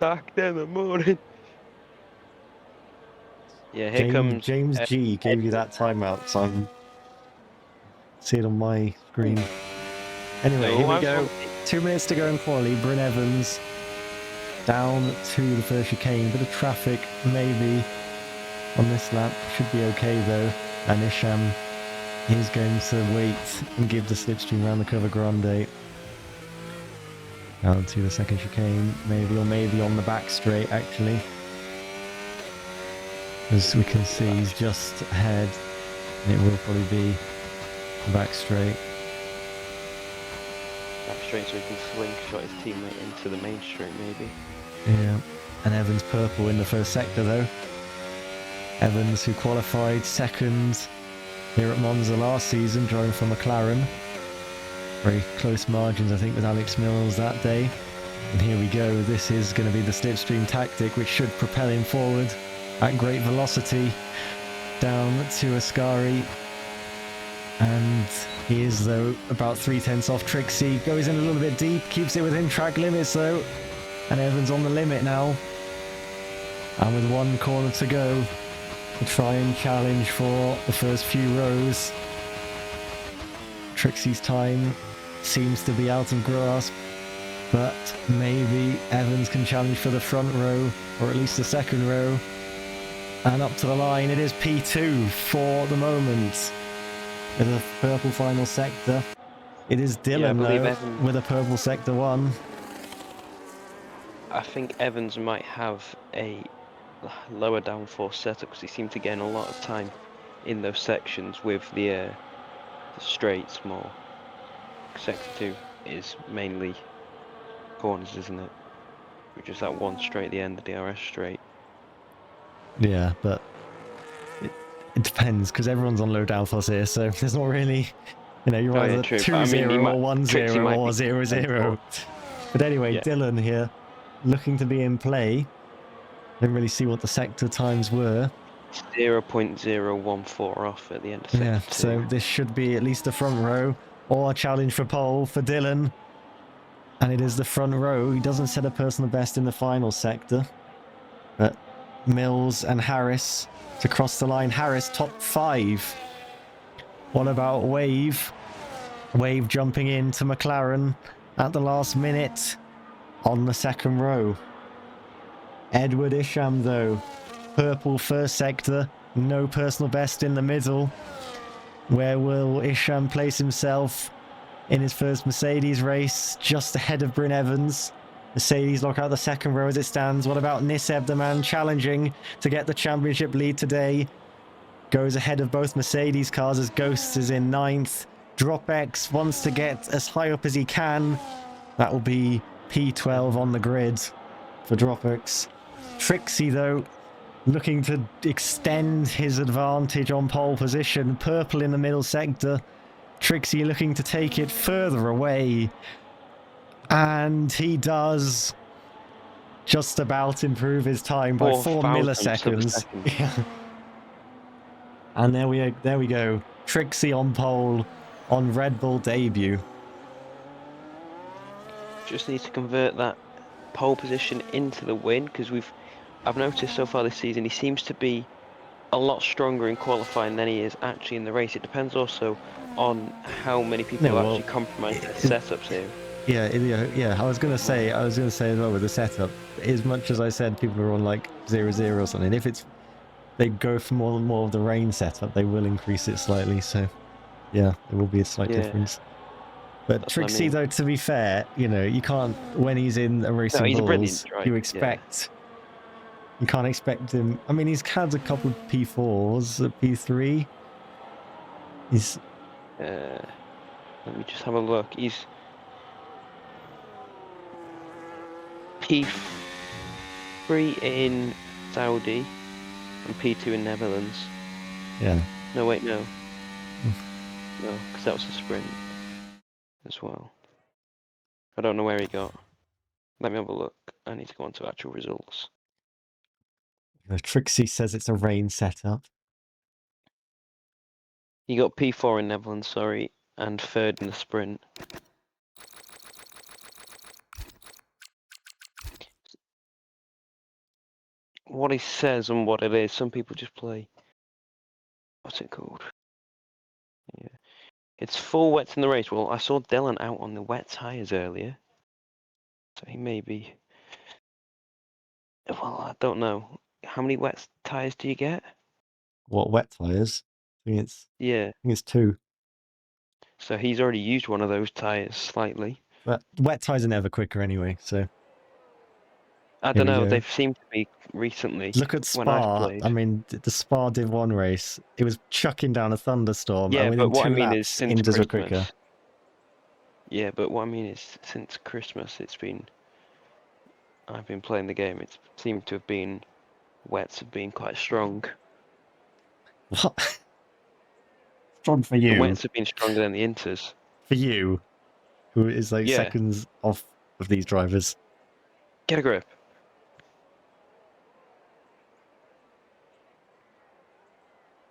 Sacked in the morning. Yeah, here comes James G gave you that timeout, Simon. See it on my screen. Anyway, here we go. 2 minutes to go in quali. Bryn Evans down to the first chicane. Bit of traffic, maybe, on this lap. Should be okay, though. And Isham is going to wait and give the slipstream around the Curva Grande. Down to the second chicane, maybe, or maybe on the back straight, actually. As we can see, he's just ahead. And it will probably be the back straight. Back straight so he can slingshot his teammate into the main straight, maybe. Yeah, and Evans purple in the first sector, though. Evans, who qualified second here at Monza last season, driving for McLaren. Very close margins, I think, with Alex Mills that day. And here we go. This is going to be the slipstream tactic, which should propel him forward at great velocity down to Ascari. And he is, though, about 3/10 off Trixie. Goes in a little bit deep, keeps it within track limits, though. And Evans on the limit now. And with one corner to go to try and challenge for the first few rows. Trixie's time seems to be out of grasp, but maybe Evans can challenge for the front row, or at least the second row. And up to the line, it is P2 for the moment. With a purple final sector. It is Dylan, though, with a purple sector 1. I think Evans might have a lower downforce setup because he seemed to gain a lot of time in those sections with the straights more. Sector 2 is mainly corners, isn't it? Which is that one straight at the end, the DRS straight. Yeah, but it depends, because everyone's on low downforce here, so there's not really, you're either 2-0 or 1-0 or 0-0. But anyway, Dylan here, looking to be in play. Didn't really see what the sector times were. 0.014 off at the end of sector 2. Yeah, so this should be at least the front row, or a challenge for pole for Dylan. And it is the front row. He doesn't set a personal best in the final sector. But Mills and Harris to cross the line. Harris top 5. What about Wave? Wave jumping into McLaren at the last minute on the second row. Edward Isham, though, purple first sector, no personal best in the middle. Where will Isham place himself in his first Mercedes race? Just ahead of Bryn Evans. Mercedes lock out the second row as it stands. What about Nissev, the man challenging to get the championship lead today? Goes ahead of both Mercedes cars as Ghost is in 9th. DropX wants to get as high up as he can. That will be P12 on the grid for DropX. Trixie, though, looking to extend his advantage on pole position. Purple in the middle sector. Trixie looking to take it further away. And we just about improve his time by 4 milliseconds. Yeah. And there we go. Trixie on pole on Red Bull debut. Just need to convert that pole position into the win, because I've noticed so far this season he seems to be a lot stronger in qualifying than he is actually in the race. It depends also on how many people actually compromise their setups here. Yeah. I was gonna say as well with the setup. As much as I said people are on like 0-0 or something, if they go for more and more of the rain setup, they will increase it slightly. So yeah, there will be a slight difference. But That's what I Trixie, mean. though, to be fair, you know, you can't, when he's in a Racing he's a brilliant Bulls, driver, you yeah. expect, you can't expect him. I mean, he's had a couple of P4s, a P3. He's, Let me just have a look. He's P3 in Saudi and P2 in Netherlands. yeah. No, wait, no. No, because that was a sprint as well. I don't know where he got. Let me have a look. I need to go on to actual results. Trixie says it's a rain setup. He got P4 in Netherlands, sorry, and 3rd in the sprint. What he says and what it is, some people just play. What's it called? Yeah. It's full wets in the race. Well, I saw Dylan out on the wet tyres earlier. So he may be. Well, I don't know. How many wet tyres do you get? What, wet tyres? Yeah. I think it's 2. So he's already used one of those tyres slightly. But wet tyres are never quicker anyway, so. I Here don't we know. go. They've seemed to be recently. Look at When I've Spa. played. I mean, the Spa Div 1 race, it was chucking down a thunderstorm, Yeah, and but within what I 2 mean is laps, since Inters were quicker. Christmas. Yeah, but what I mean is since Christmas, I've been playing the game. It seemed to have been wets have been quite strong. What? Strong for The you. wets have been stronger than the inters. For you, who is like Yeah. seconds off of these drivers. Get a grip.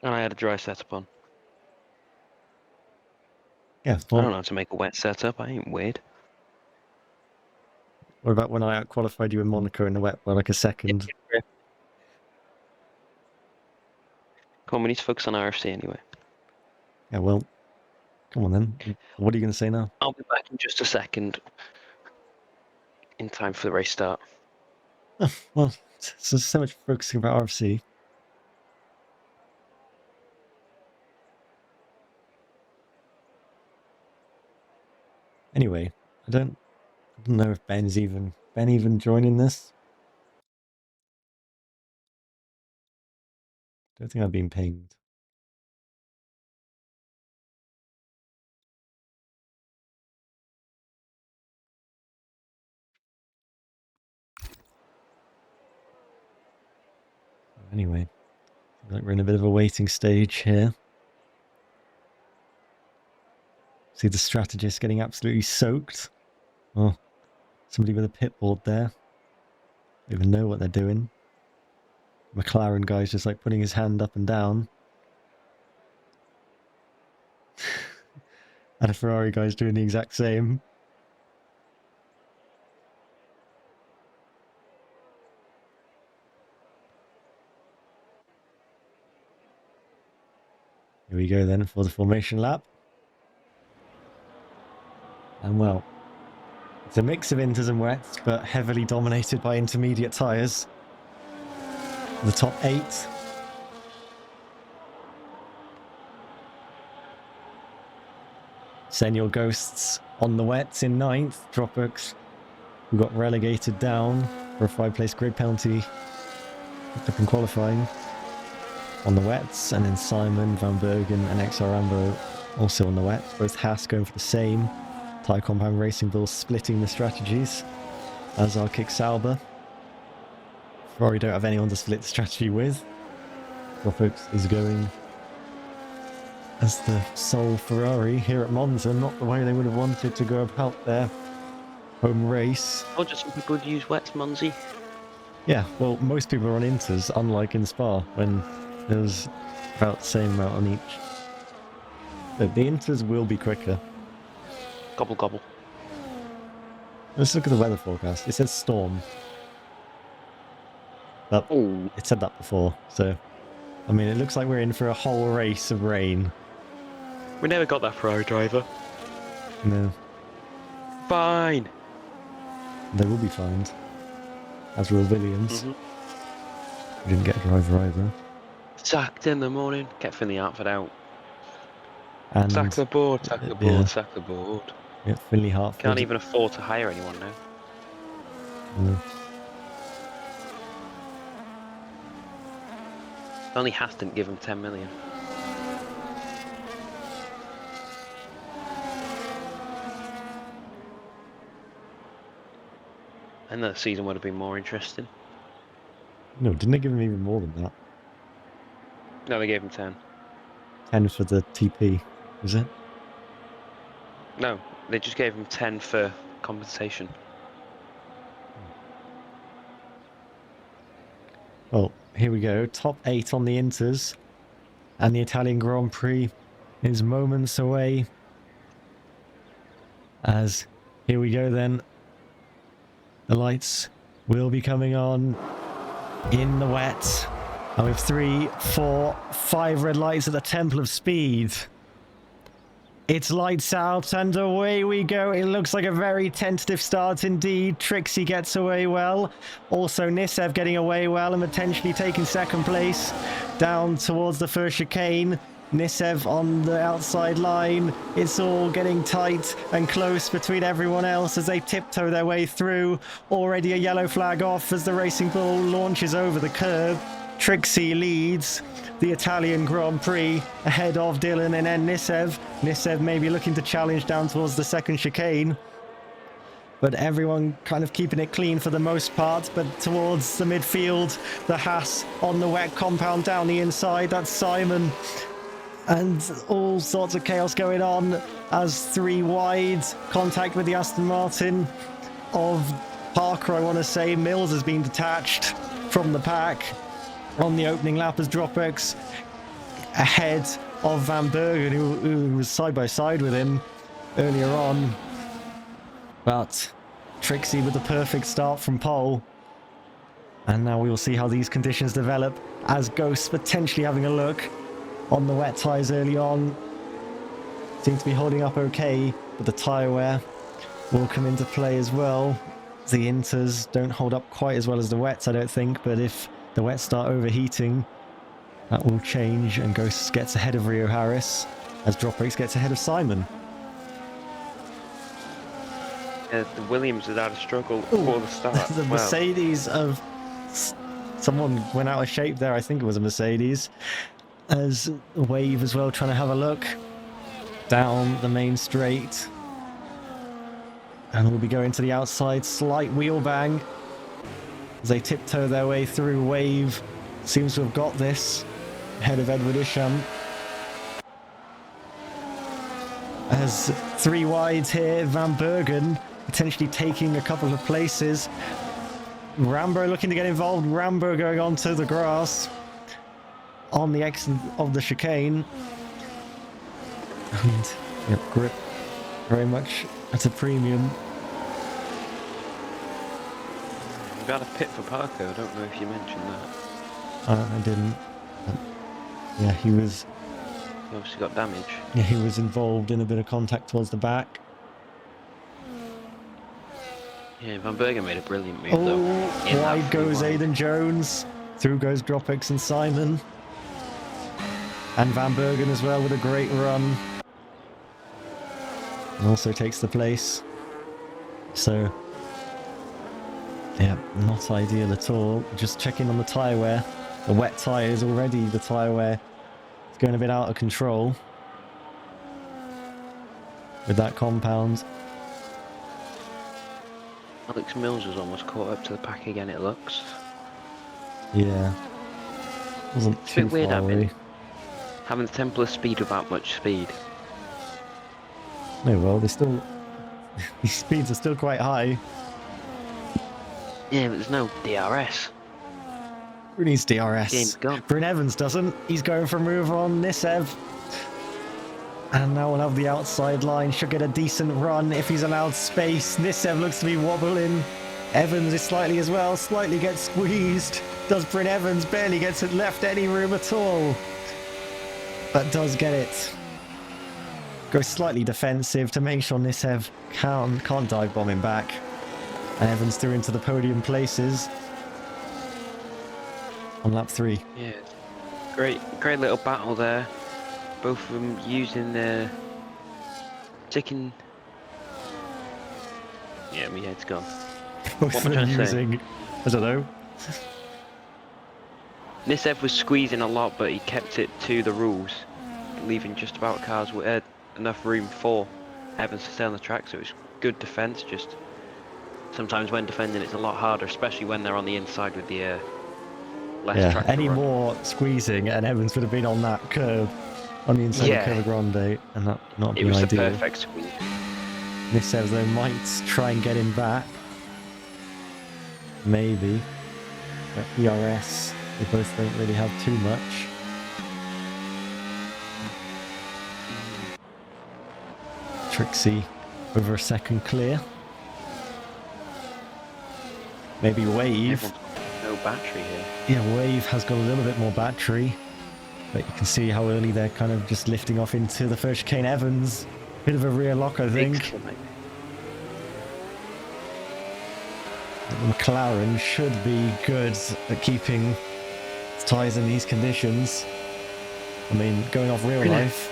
And I had a dry setup on. Yeah, I well, don't know how to make a wet setup. I ain't weird. what about when I out-qualified you in Monaco in the wet by like a second? Come on, we need to focus on RFC anyway. Yeah, well, come on then. What are you going to say now? I'll be back in just a second. In time for the race start. Oh, well, so much focusing about RFC. Anyway, I don't know if Ben even joining this. Don't think I've been pinged. Anyway, like we're in a bit of a waiting stage here. See the strategist getting absolutely soaked. Oh, somebody with a pit board there. Don't even know what they're doing. McLaren guy's just like putting his hand up and down. And a Ferrari guy's doing the exact same. Here we go then for the formation lap. And well, it's a mix of inters and wets, but heavily dominated by intermediate tyres. The top 8. Senor Ghosts on the wets in 9th. Dropbox, who got relegated down for a 5-place grid penalty, picked up in qualifying on the wets. And then Simon, Van Bergen and XR Rambo also on the wets. Both Haas going for the same. Tyre Compound Racing Bulls splitting the strategies, as are Kick Sauber. Ferrari don't have anyone to split the strategy with. Dropbox is going as the sole Ferrari here at Monza, not the way they would have wanted to go about their home race. Oh, just some people would use wets, Monza. Yeah, well, most people are on Inters, unlike in Spa, when there's about the same amount on each. But the Inters will be quicker. Gobble, gobble. Let's look at the weather forecast. It says storm. But Oh, it said that before, so... I mean, it looks like we're in for a whole race of rain. we never got that Ferrari driver. No, Fine. they will be fined. As will Williams. Mhm. We didn't get a driver either. Sacked in the morning. Get Finn the outfit out. And Sack the board, sack the board, yeah. sack the board. Yeah, Finley Hartford. Can't even afford to hire anyone now. No. Only Haas didn't give him 10 million. And that season would have been more interesting. No, didn't they give him even more than that? No, they gave him 10. 10 for the TP, was it? No, they just gave him 10 for compensation. Well, here we go. Top 8 on the Inters. And the Italian Grand Prix is moments away. As here we go then. The lights will be coming on in the wet. And we have 3, 4, 5 red lights at the Temple of Speed. It's lights out and away we go. It looks like a very tentative start indeed. Trixie gets away well. Also Nissev getting away well and potentially taking second place. Down towards the first chicane. Nissev on the outside line. It's all getting tight and close between everyone else as they tiptoe their way through. Already a yellow flag off as the Racing Bull launches over the curb. Trixie leads the Italian Grand Prix ahead of Dylan and then Nissev. Nissev maybe looking to challenge down towards the second chicane. But everyone kind of keeping it clean for the most part. But towards the midfield, the Haas on the wet compound down the inside. That's Simon. And all sorts of chaos going on as 3 wide. Contact with the Aston Martin of Parker, I want to say. Mills has been detached from the pack on the opening lap as Dropbox ahead of Van Bergen, who was side by side with him earlier on. But Trixie with the perfect start from pole. And now we will see how these conditions develop as Ghost potentially having a look on the wet tyres early on. Seem to be holding up okay, but the tyre wear will come into play as well. The Inters don't hold up quite as well as the wets, I don't think, but if the wets start overheating, that will change, and Ghost gets ahead of Rio Harris as Dropbox gets ahead of Simon. The Williams had a struggle before the start. The Mercedes of... Someone went out of shape there, I think it was a Mercedes. As Wave as well trying to have a look down the main straight. And we'll be going to the outside, slight wheel bang. As they tiptoe their way through. Wave seems to have got this ahead of Edward Isham. As 3 wides here, Van Bergen potentially taking a couple of places. Rambo looking to get involved. Rambo going onto the grass on the exit of the chicane. And yep, grip very much at a premium. We've had a pit for Parker, I don't know if you mentioned that. I didn't. But yeah, he was... He obviously got damage. Yeah, he was involved in a bit of contact towards the back. Yeah, Van Bergen made a brilliant move Oh, though. wide goes Aidan Jones. Through goes Dropbox and Simon. And Van Bergen as well with a great run. And also takes the place. So... yeah, not ideal at all. Just checking on the tyre wear. The wet tyre is already the tyre wear. It's going a bit out of control with that compound. Alex Mills has almost caught up to the pack again, it looks. Yeah. Wasn't It's a too bit weird far away. having the Temple of Speed without much speed. No, well, they still... these speeds are still quite high. Yeah, but there's no DRS. Who needs DRS? Game's gone. Bryn Evans doesn't. He's going for a move on Nissev. And now we'll have the outside line. Should get a decent run if he's allowed space. Nissev looks to be wobbling. Evans is slightly as well. Slightly gets squeezed. Does Bryn Evans. Barely gets it left any room at all. But does get it. Goes slightly defensive to make sure Nissev can't dive bomb him back. And Evans through into the podium places. On lap 3. Yeah, great little battle there. Both of them using their ticking Yeah, my head's gone. Both What of am I them trying to say? using, I don't know. Nissev was squeezing a lot, but he kept it to the rules, leaving just about cars with enough room for Evans to stay on the track. So it was good defence. Just sometimes when defending, it's a lot harder, especially when they're on the inside with the less Yeah, track to any run. more squeezing and Evans would have been on that curb, on the inside of Yeah, Curva Grande, and that not it been was the ideal. perfect squeeze. Nissev though might try and get him back. Maybe. But ERS, they both don't really have too much. Trixie over a second clear. Maybe Wave. Everyone's got no battery here. Yeah, Wave has got a little bit more battery. But you can see how early they're kind of just lifting off into the first chicane. Evans. Bit of a rear lock, I think. The McLaren should be good at keeping its tyres in these conditions. I mean, going off real life.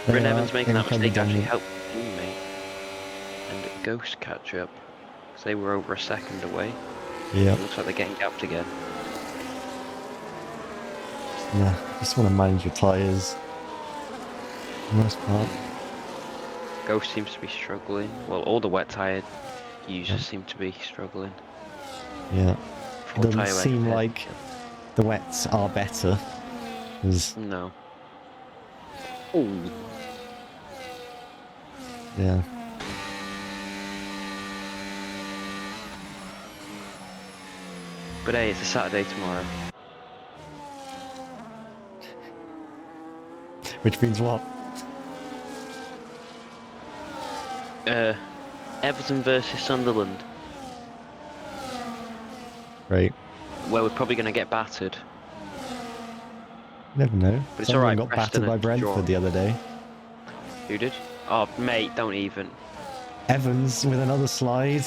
Bryn Evans making that mistake actually dominant. helped his teammate. And Ghost catch up. Because they were over a second away. Yeah. It looks like they're getting gapped again. Yeah, just want to manage your tyres. For the most part. Ghost seems to be struggling. Well, all the wet tyre users seem to be struggling. Yeah. Full It doesn't tyre wear seem compared- like the wets are better. 'Cause, No. Oh, yeah. but hey, it's a Saturday tomorrow. Which means what? Everton versus Sunderland, Right. where we're probably going to get battered. Never know. But it's Someone alright, got Preston battered by and Brentford draw. the other day. Who did? Oh, mate, don't even. Evans with another slide.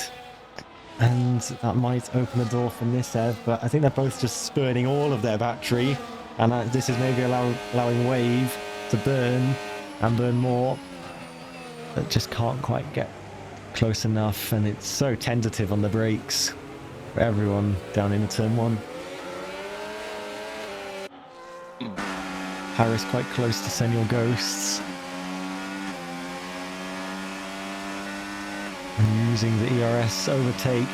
And that might open the door for Nissev, but I think they're both just spurning all of their battery. And this is maybe allowing Wave to burn and burn more. But just can't quite get close enough. And it's so tentative on the brakes for everyone down in turn one. Harris quite close to Senor Ghosts. And using the ERS overtake.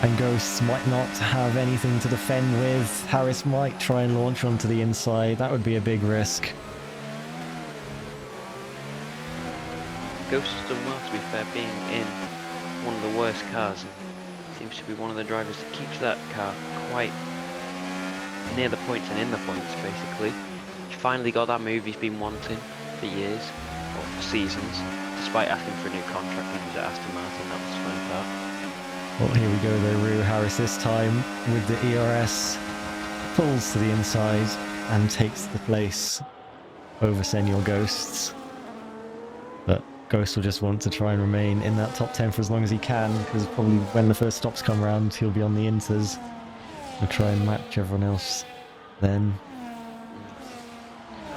And Ghosts might not have anything to defend with. Harris might try and launch onto the inside. That would be a big risk. Ghost has done well, to be fair, being in one of the worst cars. And seems to be one of the drivers that keeps that car quite near the points and in the points, basically. He finally got that move he's been wanting for years, or for seasons, despite asking for a new contract when he was at Aston Martin. That was the funny part. Well, here we go though, Rue Harris this time with the ERS. Pulls to the inside and takes the place over Senor Ghosts. But Ghost will just want to try and remain in that top 10 for as long as he can, because probably when the first stops come around, he'll be on the inters. He'll try and match everyone else then.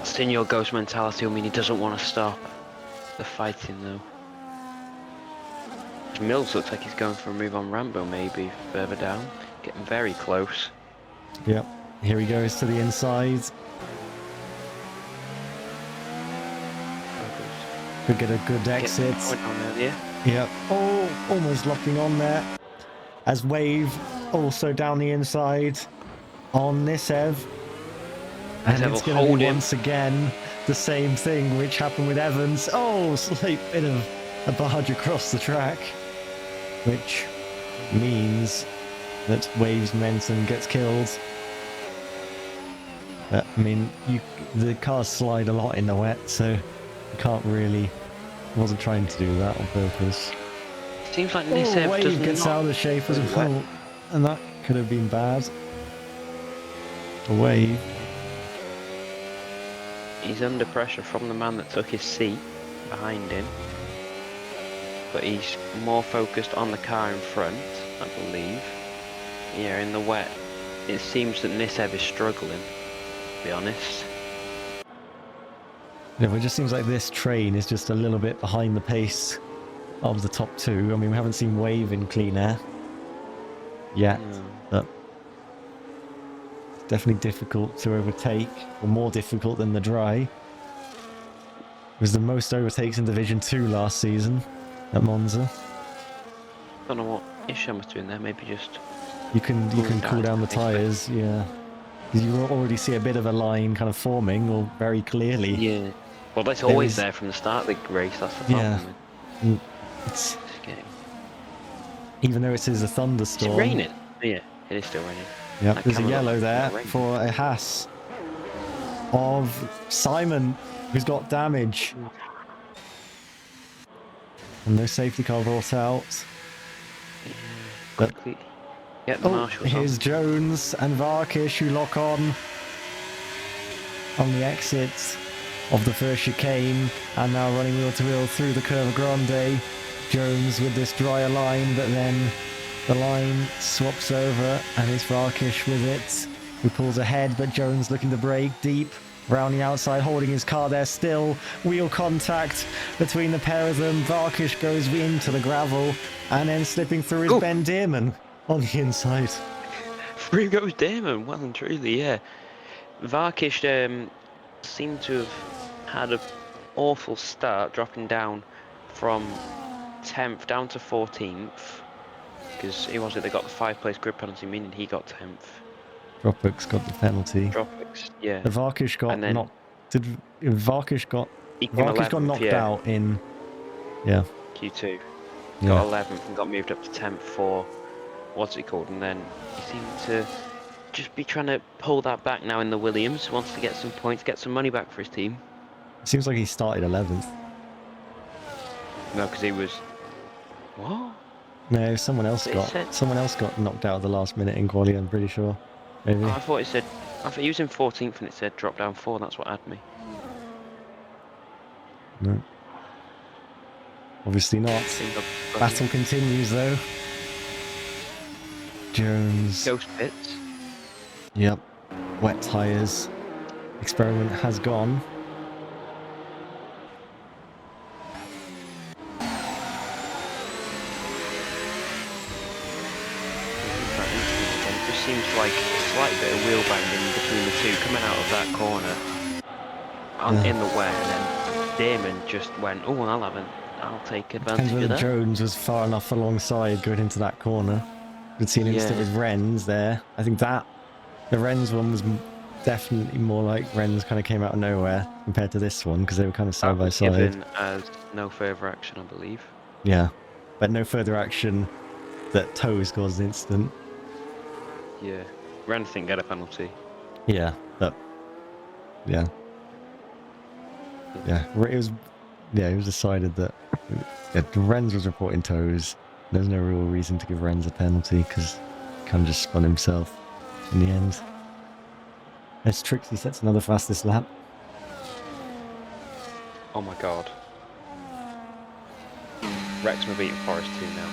Senor Ghost mentality will mean he doesn't want to stop the fighting though. Mills looks like he's going for a move on Rambo maybe further down, getting very close. Yep, here he goes to the inside. Could get a good exit. Yep. Oh, almost locking on there. As Wave also down the inside on Nissev. And it's going to be once again the same thing which happened with Evans. Oh, slight bit of a barge across the track. Which means that Wave's momentum gets killed. But, I mean, the cars slide a lot in the wet, so you can't really... wasn't trying to do that on purpose. Seems like Nissev Wave gets out of the shape as well, and that could have been bad. Wave. He's under pressure from the man that took his seat behind him. But he's more focused on the car in front, I believe. Yeah, in the wet. It seems that Nissev is struggling, to be honest. Yeah, but it just seems like this train is just a little bit behind the pace of the top two. I mean, we haven't seen Wave in clean air yet, but it's definitely difficult to overtake, or more difficult than the dry. It was the most overtakes in Division 2 last season at Monza. Don't know what issue I must doing there. Maybe just You can cool down the tyres, yeah. You already see a bit of a line kind of forming, or very clearly. Yeah. Well, that's always there from the start of the race. That's the problem. Yeah. It's getting... Even though it is a thunderstorm. It's raining. Yeah, it is still raining. Yeah, there's a yellow there for a Haas of Simon, who's got damage. And no safety car brought out. But get the marshals here's Jones and Varkish who lock on the exit of the first chicane, and now running wheel to wheel through the Curva Grande. Jones with this drier line, but then the line swaps over and it's Varkish with it, who pulls ahead, but Jones looking to brake deep round the outside, holding his car there still. Wheel contact between the pair of them. Varkish goes into the gravel and then slipping through is Ben Dearman on the inside. Through goes Dearman, well and truly, yeah. Varkish seemed to have had an awful start, dropping down from 10th down to 14th, because they got the 5-place grid penalty, meaning he got 10th. Dropbox got the penalty. Dropbox, yeah. The Varkish got knocked. Varkish got knocked out in Q2. Got 11th and got moved up to 10th for what's it called, and then he seemed to just be trying to pull that back now in the Williams. Wants to get some points, get some money back for his team. It seems like he started 11th. No, because he was... What? No, someone else got knocked out at the last minute in quali, I'm pretty sure. Maybe. Oh, I thought he was in 14th and it said drop down 4, that's what had me. No. Obviously not. Battle continues though. Jones. Ghost pits. Yep. Wet tyres. Experiment has gone. It just seems like a slight bit of wheel banging between the two coming out of that corner in the wet, and then Damon just went, oh, I'll take advantage of that. Jones was far enough alongside going into that corner. We'd seen an instant with Rennes there. I think the Rennes one was definitely more like Rennes kind of came out of nowhere compared to this one, because they were kind of side by side. Given as no further action, I believe. Yeah, but no further action that Toes caused an instant. Yeah, Rennes didn't get a penalty. Yeah, but yeah, it was decided that Rennes was reporting Toes. There's no real reason to give Rennes a penalty because he kind of just spun himself in the end. As Trixie sets another fastest lap. Oh my god. Wrexham are beating Forest 2 now.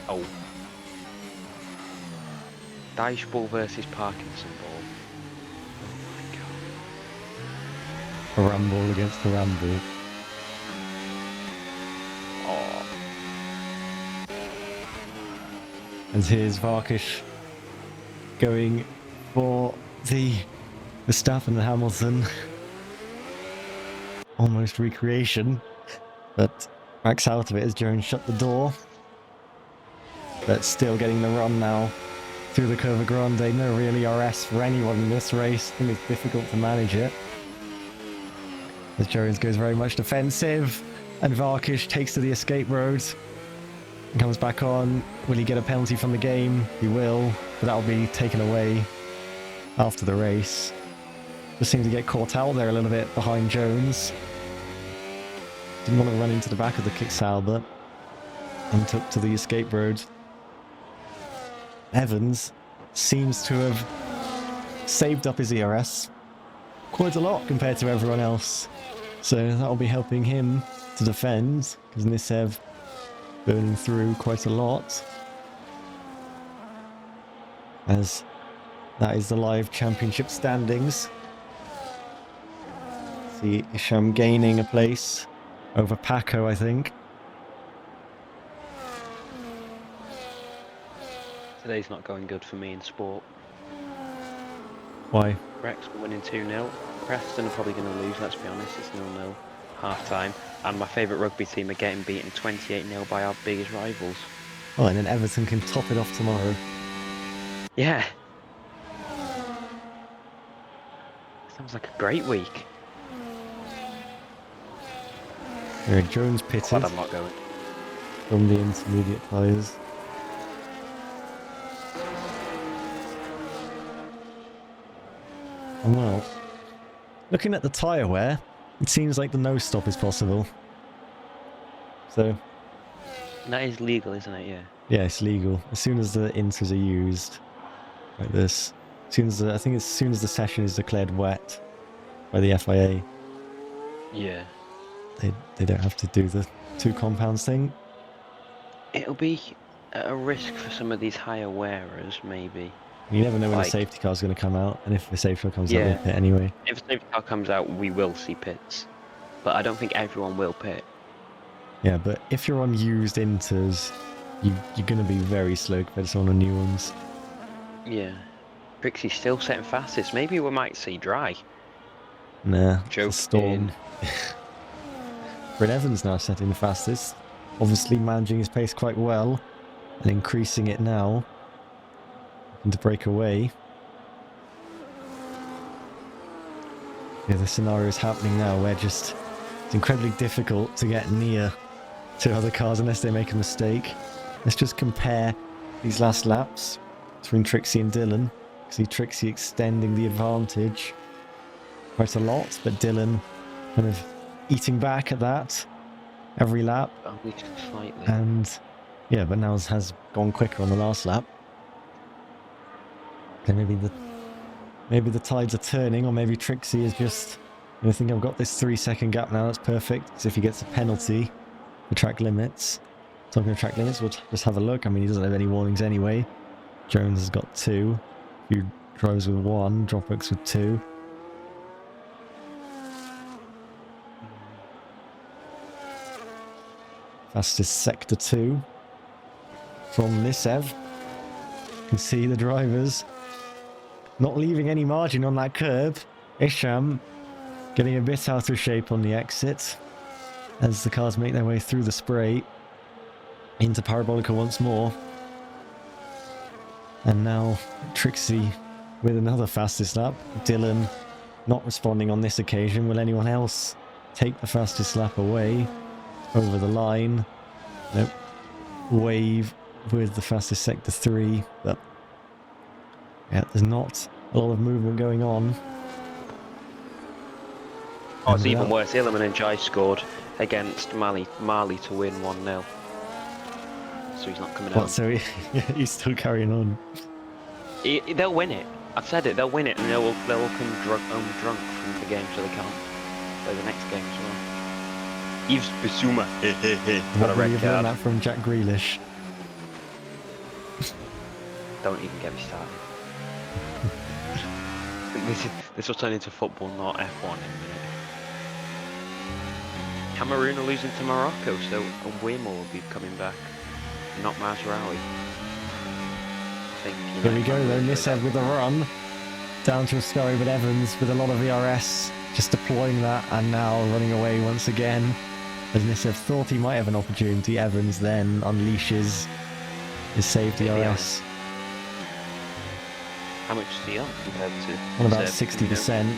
Oh. Dyche ball versus Parkinson ball. A ramble against a ramble. Oh. And here's Varkish going for the Verstappen and Hamilton. Almost recreation, but backs out of it as Jones shut the door. But still getting the run now through the Curva Grande. No really RS for anyone in this race. I think it's difficult to manage it. As Jones goes very much defensive, and Varkish takes to the escape road and comes back on. Will he get a penalty from the game? He will, but that'll be taken away after the race. Just seemed to get caught out there a little bit behind Jones. Didn't want to run into the back of the Kick-Sauber and took to the escape road. Evans seems to have saved up his ERS quite a lot compared to everyone else. So that'll be helping him to defend, because Nissev burning through quite a lot. As that is the live championship standings. See Isham gaining a place over Paco, I think. Today's not going good for me in sport. Why? Rex winning 2-0. Preston are probably going to lose, let's be honest. It's 0-0, half time. And my favourite rugby team are getting beaten 28-0 by our biggest rivals. Oh, and then Everton can top it off tomorrow. Yeah. Sounds like a great week. Eric Jones pitted Glad I'm not going. from the intermediate tyres. And well, looking at the tyre wear, it seems like the no stop is possible. So, That is legal, isn't it? Yeah. yeah, it's legal. As soon as the inters are used, like this. As soon as I think as soon as the session is declared wet by the FIA, Yeah. they don't have to do the 2 compounds thing. It'll be a risk for some of these higher wearers, maybe. You never know when a Like- safety car is going to come out, and if the safety car comes out, Yeah. they pit anyway. If a safety car comes out, we will see pits. But I don't think everyone will pit. Yeah, but if you're on used inters, you're going to be very slow compared to someone on new ones. Yeah. Trixie's still setting fastest. Maybe we might see dry. Nah, it's a Joking. storm. Brett Evans now setting the fastest, obviously managing his pace quite well, and increasing it now. Looking to break away. Yeah, the scenario is happening now where just it's incredibly difficult to get near to other cars unless they make a mistake. Let's just compare these last laps between Trixie and Dylan. See Trixie extending the advantage quite a lot, but Dylan kind of eating back at that every lap. Only just slightly. And yeah, but now has gone quicker on the last lap. Okay, maybe the tides are turning, or maybe Trixie is just, I think I've got this 3-second gap now, that's perfect, because if he gets a penalty for track limits, talking of track limits, we'll just have a look. I mean, he doesn't have any warnings anyway. Jones has got 2, a few drivers with 1, Dropbox with 2. Fastest sector 2 from Nissev. You can see the drivers not leaving any margin on that curb. Isham getting a bit out of shape on the exit as the cars make their way through the spray into Parabolica once more. And now Trixie with another fastest lap. Dylan not responding on this occasion. Will anyone else take the fastest lap away? Over the line. Nope. Wave with the fastest sector 3, but yeah, there's not a lot of movement going on. Oh, it's even worse. Illiman and Jai scored against Mali to win 1-0. So he's not coming out. What, so he's still carrying on? They'll win it. I've said it. They'll win it, and they'll come home drunk from the game, so they can't play the next game as well. Yves Bissouma. What a red card. That from Jack Grealish. Don't even get me started. this will turn into football, not F1 in a minute. Cameroon are losing to Morocco, so Wimmer will be coming back, not Mazraoui. Here we go though, Nissev with a run. Down to Ascari, but Evans with a lot of VRS, just deploying that and now running away once again. As Nissev thought he might have an opportunity, Evans then unleashes his saved DRS. How much is he on compared to? On about 60%.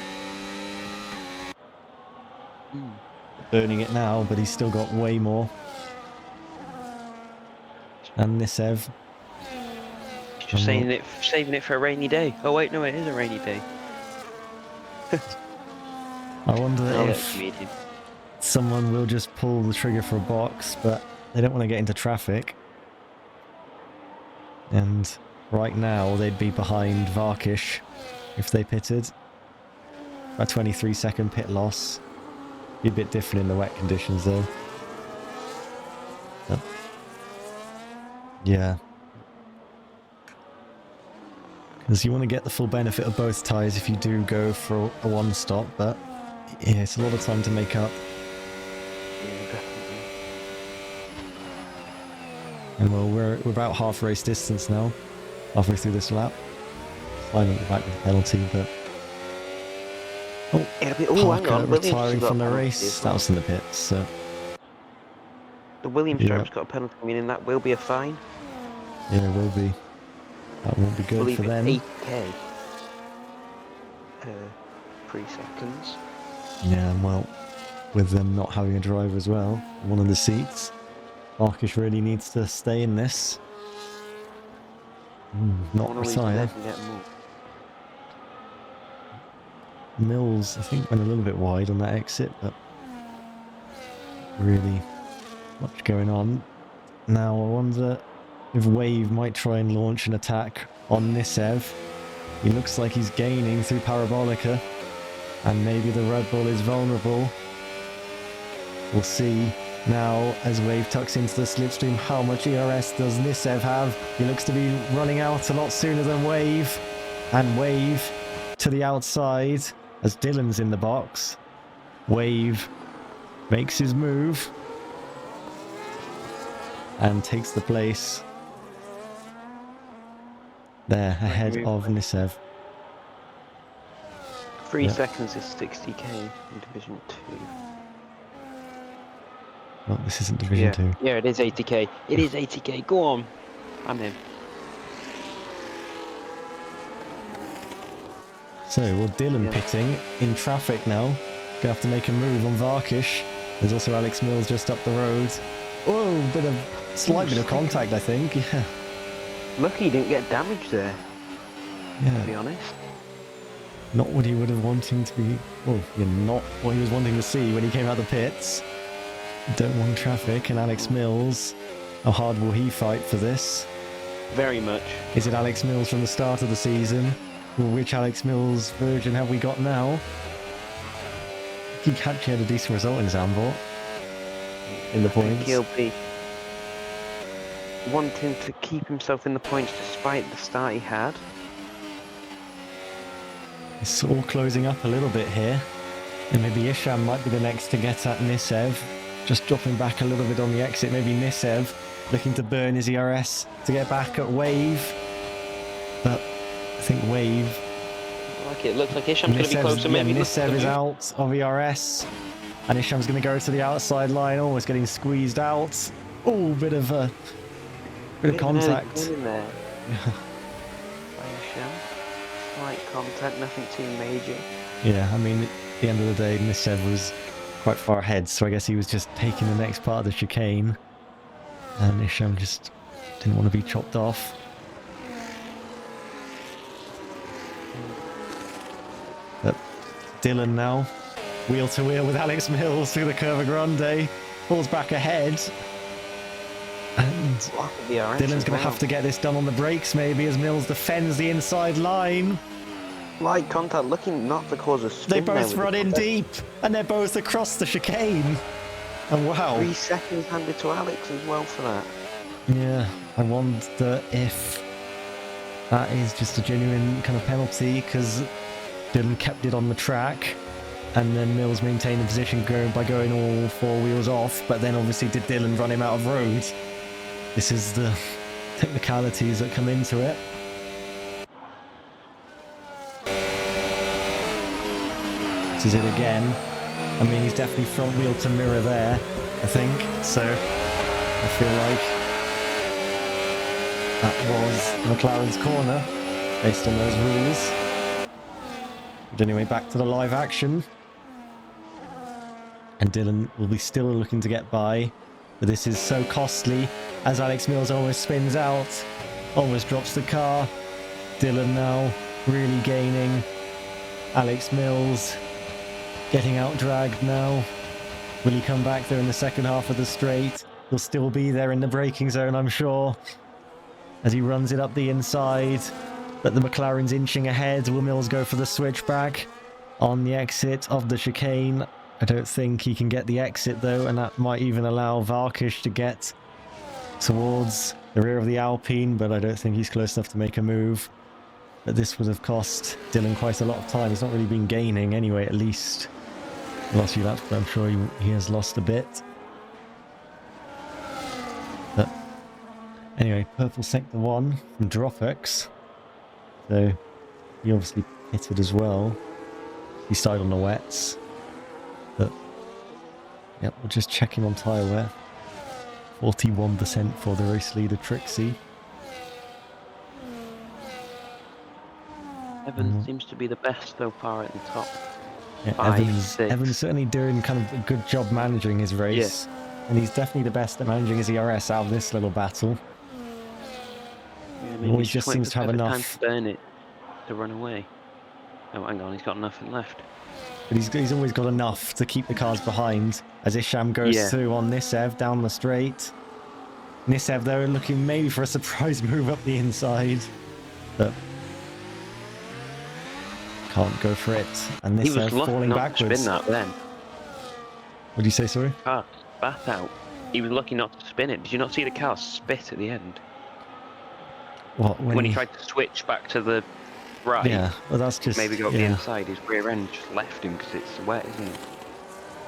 Burning it now, but he's still got way more. And Nissev. He's just saving it for a rainy day. Oh wait, no, it is a rainy day. I wonder if someone will just pull the trigger for a box, but they don't want to get into traffic. And right now they'd be behind Varkish if they pitted. A 23-second pit loss. Be a bit different in the wet conditions though. But, yeah. Because you want to get the full benefit of both tyres if you do go for a one stop, but Yeah, it's a lot of time to make up. Yeah, definitely. And well, we're about half race distance now, halfway through this lap. Slightly back with the penalty, but Hang Parker on. Williams retiring got from a the penalty race. as That well. was in the pits. So The Williams yeah, driver's got a penalty, meaning that will be a fine. yeah, it will be. That won't be I good believe for it's them. 80k per 3 seconds. Yeah, and well, with them not having a driver as well, one of the seats, Marcus really needs to stay in this. Not retire. Mills, I think, went a little bit wide on that exit, but really much going on. Now I wonder if Wave might try and launch an attack on Nissev. He looks like he's gaining through Parabolica, and maybe the Red Bull is vulnerable. We'll see now as Wave tucks into the slipstream. How much ERS does Nissev have? He looks to be running out a lot sooner than Wave, and Wave to the outside as Dylan's in the box. Wave makes his move and takes the place there ahead of Nissev. 3 seconds is 60k in Division 2. Well, this isn't Division 2. Yeah, it is 80k. It is 80k. Go on. I'm in. So, well, Dylan pitting in traffic now. Gonna have to make a move on Varkish. There's also Alex Mills just up the road. Oh, slight bit of contact, I think. Yeah. Lucky he didn't get damaged there. Yeah. To be honest. Not what he would have wanting to be. Well, yeah, not what he was wanting to see when he came out the pits. Don't want traffic, and Alex Mills. How hard will he fight for this? Very much. Is it Alex Mills from the start of the season? Or which Alex Mills version have we got now? He actually had a decent result in Zandvoort. In the points. He'll be wanting to keep himself in the points despite the start he had. It's all closing up a little bit here. And maybe Isham might be the next to get at Nissev. Just dropping back a little bit on the exit. Maybe Nissev looking to burn his ERS to get back at Wave. But I think Wave... It looks like Isham's going to be closer. Maybe Nissev is out of ERS. And Isham's going to go to the outside line. Almost getting squeezed out. Oh, bit of contact. In there. Slight contact, nothing too major. Yeah, I mean, at the end of the day, Nissev was quite far ahead, so I guess he was just taking the next part of the chicane. And Isham just didn't want to be chopped off. But Dylan now, wheel to wheel with Alex Mills through the Curva Grande, pulls back ahead. And Dylan's going to have to get this done on the brakes maybe as Mills defends the inside line. Light contact looking not to cause a spin. They both run in deep and they're both across the chicane. And wow. 3 seconds handed to Alex as well for that. Yeah, I wonder if that is just a genuine kind of penalty because Dylan kept it on the track and then Mills maintained the position by going all 4 wheels off, but then obviously did Dylan run him out of road? This is the technicalities that come into it. This is it again. I mean, he's definitely front wheel to mirror there, I think. So I feel like that was McLaren's corner based on those rules. But anyway, back to the live action. And Dylan will be still looking to get by, but this is so costly as Alex Mills almost spins out, almost drops the car. Dylan now really gaining. Alex Mills getting out dragged now. Will he come back there in the second half of the straight? He'll still be there in the braking zone, I'm sure, as he runs it up the inside. But the McLaren's inching ahead. Will Mills go for the switchback on the exit of the chicane? I don't think he can get the exit though, and that might even allow Varkish to get towards the rear of the Alpine, but I don't think he's close enough to make a move. But this would have cost Dylan quite a lot of time. He's not really been gaining anyway, at least. last few laps, but I'm sure he has lost a bit. But anyway, purple sector 1 from Dropix. So he obviously pitted as well. He started on the wets. But yep, we're just checking on tyre wear. 41% for the race leader Trixie. Evans seems to be the best so far at the top. Yeah, 5, 6. Evans certainly doing kind of a good job managing his race. Yeah. And he's definitely the best at managing his ERS out of this little battle. Yeah, he always just seems to have enough. Time to burn it to run away. Oh, hang on, he's got nothing left. But he's always got enough to keep the cars behind as Isham goes through on Nissev down the straight. Nissev, though, looking maybe for a surprise move up the inside. But can't go for it. And Nissev falling backwards. He was lucky not to spin that then. What did you say, sorry? Car spat out. He was lucky not to spin it. Did you not see the car spit at the end? What? When he tried to switch back to the right. Yeah, well that's just... Maybe go up the inside. His rear end just left him because it's wet, isn't it?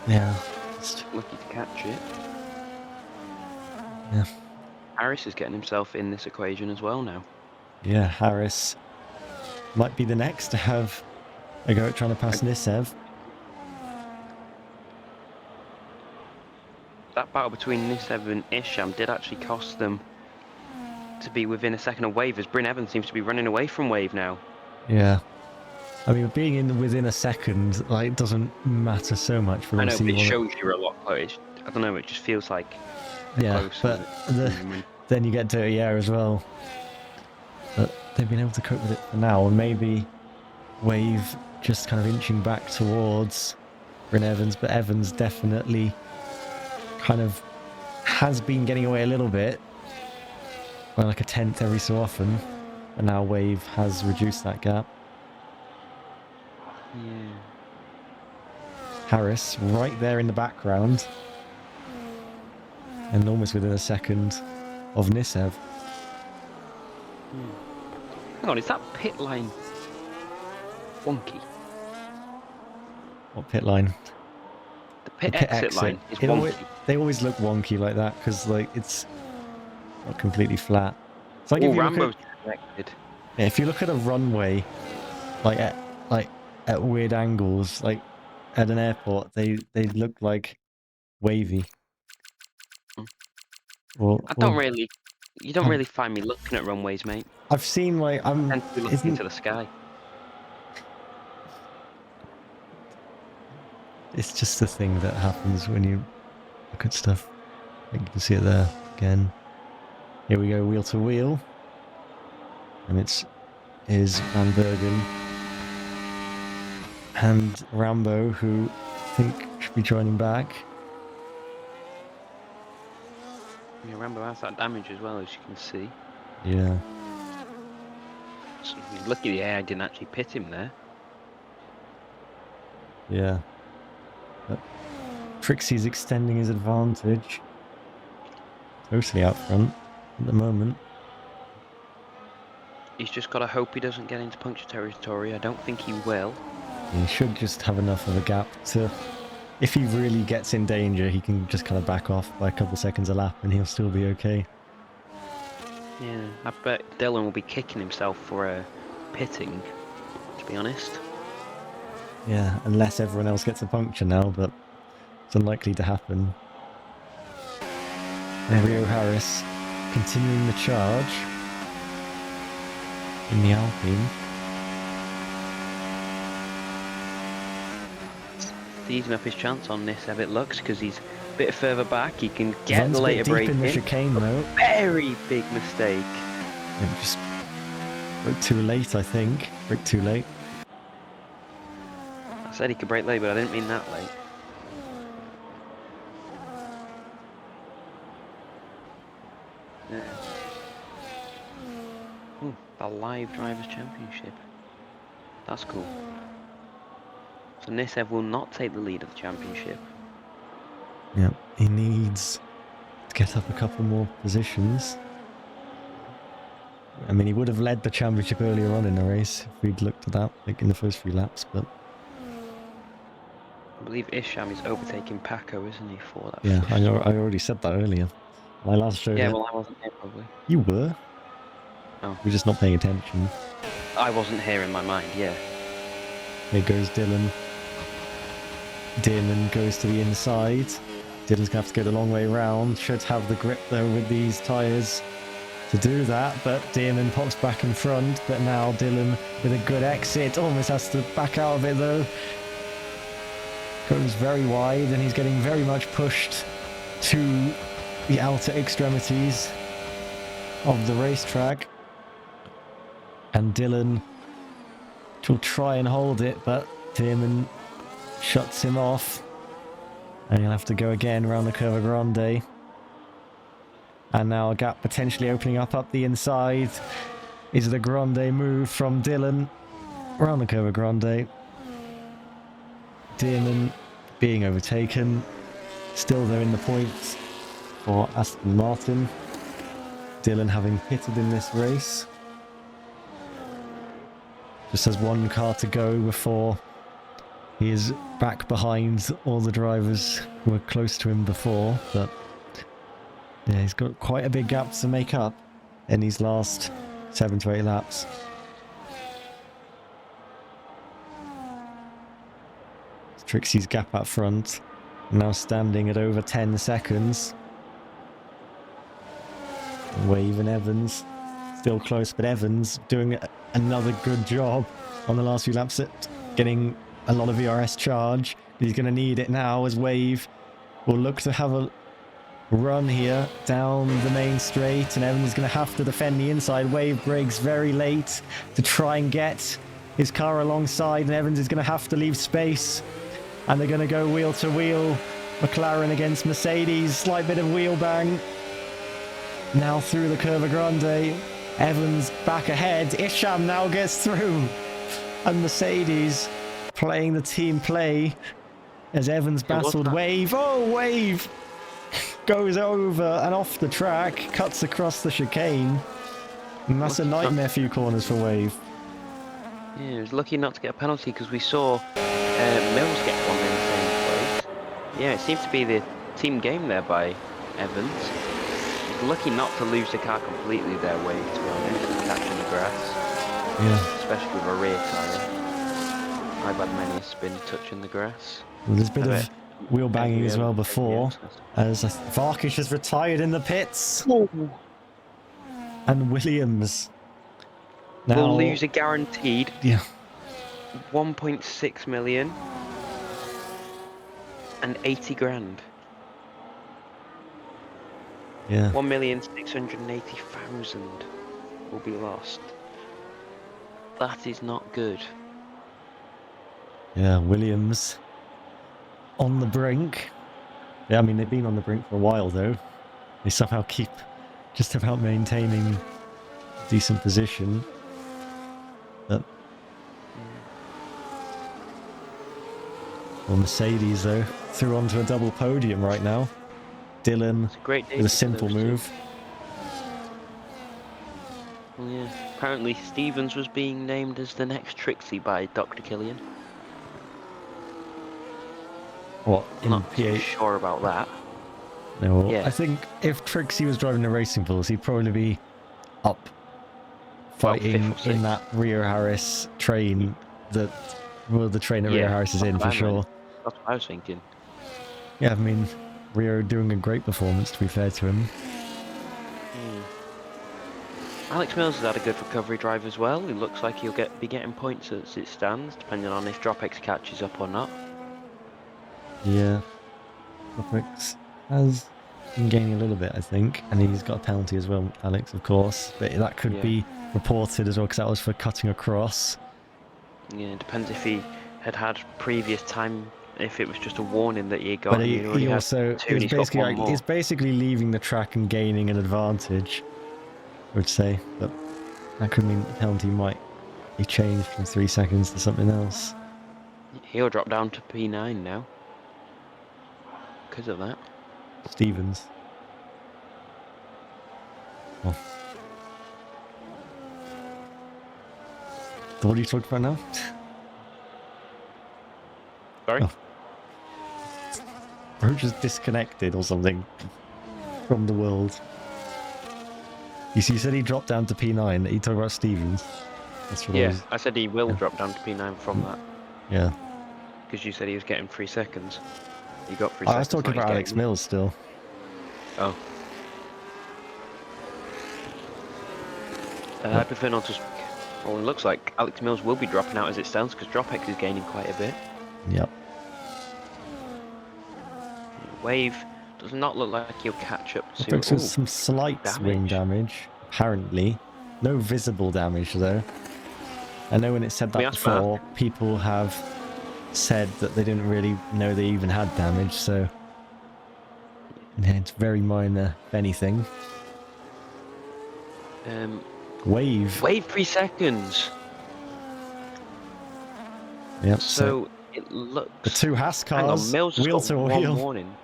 Yeah. Just lucky to catch it. Yeah. Harris is getting himself in this equation as well now. Yeah, Harris might be the next to have a go at trying to pass Nissev. That battle between Nissev and Isham did actually cost them to be within a second of Wave, as Bryn Evans seems to be running away from Wave now. Yeah. I mean, being within a second, like, it doesn't matter so much. For I know, but it shows you're a lot close. I don't know, it just feels like close. But then you get dirty air as well. But they've been able to cope with it for now, and maybe Wave just kind of inching back towards Bryn Evans, but Evans definitely kind of has been getting away a little bit, by like a tenth every so often, and now Wave has reduced that gap. Yeah. Harris right there in the background, and almost within a second of Nissev. Hang on, is that pit line wonky? What pit line? The pit exit line is wonky. They always look wonky like that because like it's not completely flat. It's like Rambo's connected. Yeah, if you look at a runway, like at weird angles, like at an airport, they look like wavy. Well, you don't really find me looking at runways, mate. I've seen like I tend to be looking into the sky. It's just the thing that happens when you look at stuff. I think you can see it there again. Here we go, wheel to wheel. And is Van Bergen and Rambo, who I think should be joining back. Yeah, Rambo has that damage as well, as you can see. Yeah. So, lucky the AI didn't actually pit him there. Yeah. But Trixie's extending his advantage. Totally out front at the moment. He's just got to hope he doesn't get into puncture territory. I don't think he will. He should just have enough of a gap to... If he really gets in danger, he can just kind of back off by a couple seconds a lap and he'll still be okay. Yeah, I bet Dylan will be kicking himself for pitting, to be honest. Yeah, unless everyone else gets a puncture now, but it's unlikely to happen. And Rio Harris continuing the charge in the Alpine. Easing up his chance on Nissev, it looks, because he's a bit further back. He can get the later break in the chicane, though. Very big mistake. Yeah, just broke too late, I think. Broke too late. I said he could break late, but I didn't mean that late. Yeah. Ooh, the Live Drivers' Championship. That's cool. So Nissev will not take the lead of the championship. Yeah, he needs to get up a couple more positions. I mean, he would have led the championship earlier on in the race if we'd looked at that, like in the first few laps, but... believe Isham is overtaking Paco, isn't he, for that Yeah, fifth I spot? already said that earlier. When I last showed Yeah, it. well, I wasn't here probably. You were. Oh. You're just not paying attention. I wasn't here in my mind, yeah. Here goes Dylan. Damon goes to the inside. Dylan's gonna have to go the long way round. Should have the grip though with these tyres to do that, but Damon pops back in front. But now Dylan with a good exit, almost has to back out of it though. Goes very wide and he's getting very much pushed to the outer extremities of the racetrack. And Dylan will try and hold it, but Damon shuts him off. And he'll have to go again around the Curva Grande. And now a gap potentially opening up the inside. Is the Grande move from Dylan around the Curva Grande. Damon being overtaken. Still there in the points for Aston Martin. Dylan having pitted in this race. Just has one car to go before he is back behind all the drivers who were close to him before. But yeah, he's got quite a big gap to make up in these last 7 to 8 laps. Trixie's gap up front, now standing at over 10 seconds. Wave and Evans still close, but Evans doing another good job on the last few laps at getting a lot of VRS charge. He's going to need it now as Wave will look to have a run here down the main straight, and Evans is going to have to defend the inside. Wave brakes very late to try and get his car alongside, and Evans is going to have to leave space. And they're going to go wheel to wheel. McLaren against Mercedes. Slight bit of wheel bang. Now through the Curva Grande. Evans back ahead. Isham now gets through. And Mercedes playing the team play as Evans battled Wave. Oh, Wave goes over and off the track. Cuts across the chicane. And that's a nightmare few corners for Wave. Yeah, he was lucky not to get a penalty because we saw Mills get one in the same place. Yeah, it seemed to be the team game there by Evans. He's lucky not to lose the car completely there, Wave, to be honest, catching the grass. Yeah. Especially with a rear tyre. I've had many a spin touching the grass. Well, there's a bit of wheel banging as well before, as Varkish has retired in the pits. Oh. And Williams now will lose a guaranteed 1.6 million and 80 grand. Yeah. 1,680,000 will be lost. That is not good. Yeah, Williams on the brink. Yeah, I mean, they've been on the brink for a while, though. They somehow keep just about maintaining a decent position. But well, Mercedes, though, through onto a double podium right now. Dylan with a simple move. Well, yeah. Apparently Stevens was being named as the next Trixie by Dr. Killian. What, in not P8? too sure about that. No, yeah. I think if Trixie was driving the Racing Bulls, he'd probably be up fighting in that Rio Harris train that, well, the train that Rio Harris is in for sure. That's what I was thinking. Yeah, I mean, Rio doing a great performance, to be fair to him. Alex Mills has had a good recovery drive as well. He looks like he'll be getting points as it stands, depending on if DropX catches up or not. Yeah, DropX has been gaining a little bit, I think, and he's got a penalty as well, Alex, of course, but that could be reported as well, because that was for cutting across. Yeah, it depends if he had previous time, if it was just a warning that he got. But he also, he's basically leaving the track and gaining an advantage, I would say, but that could mean the penalty might be changed from 3 seconds to something else. He'll drop down to P9 now. Because of that. Stevens. Oh. So what are you talking about now? Sorry? Oh. Or just disconnected or something from the world. You see, you said he dropped down to P9. He talked about Stevens. That's what I Yeah, was... I said he will drop down to P9 from that. Yeah. Because you said he was getting 3 seconds. He got 3 I seconds. was talking now he's about Alex getting- Mills still. Oh. I prefer not to speak. Well, it looks like Alex Mills will be dropping out as it stands because DropX is gaining quite a bit. Yep. Wave does not look like he'll catch up to... DropX with some slight wing damage, apparently. No visible damage, though. I know when it said that before, people have said that they didn't really know they even had damage, so... Yeah, it's very minor, if anything. Wave. Wave 3 seconds. Yep. So it looks... The two Haas cars, hang on, Mills has wheel got to one wheel. warning.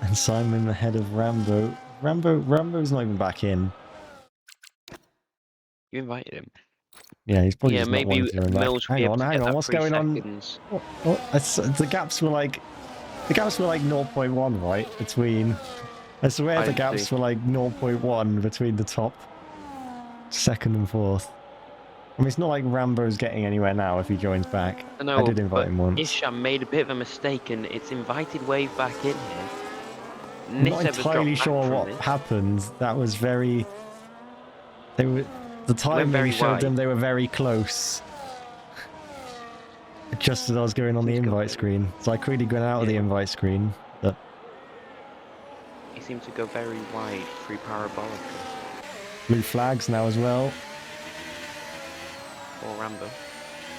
And Simon ahead of Rambo. Rambo's not even back in. You invited him. Yeah, he's probably Yeah, just not wanting maybe to join back. Mills will be able to Hang get on, that what's 3 going seconds. on? The gaps were like 0.1, right? Between... I swear the gaps were like 0.1 between the top, second and fourth. I mean, it's not like Rambo's getting anywhere now if he joins back. No, I did invite him once. Isham made a bit of a mistake and it's invited Wave back in here. I'm not entirely sure what happened. That was very... They were... The time when we showed them, they were very close. Just as I was going on the invite screen. So I quickly went out of the invite screen, but... He seemed to go very wide through Parabolica. Blue flags now as well. Or Rambo.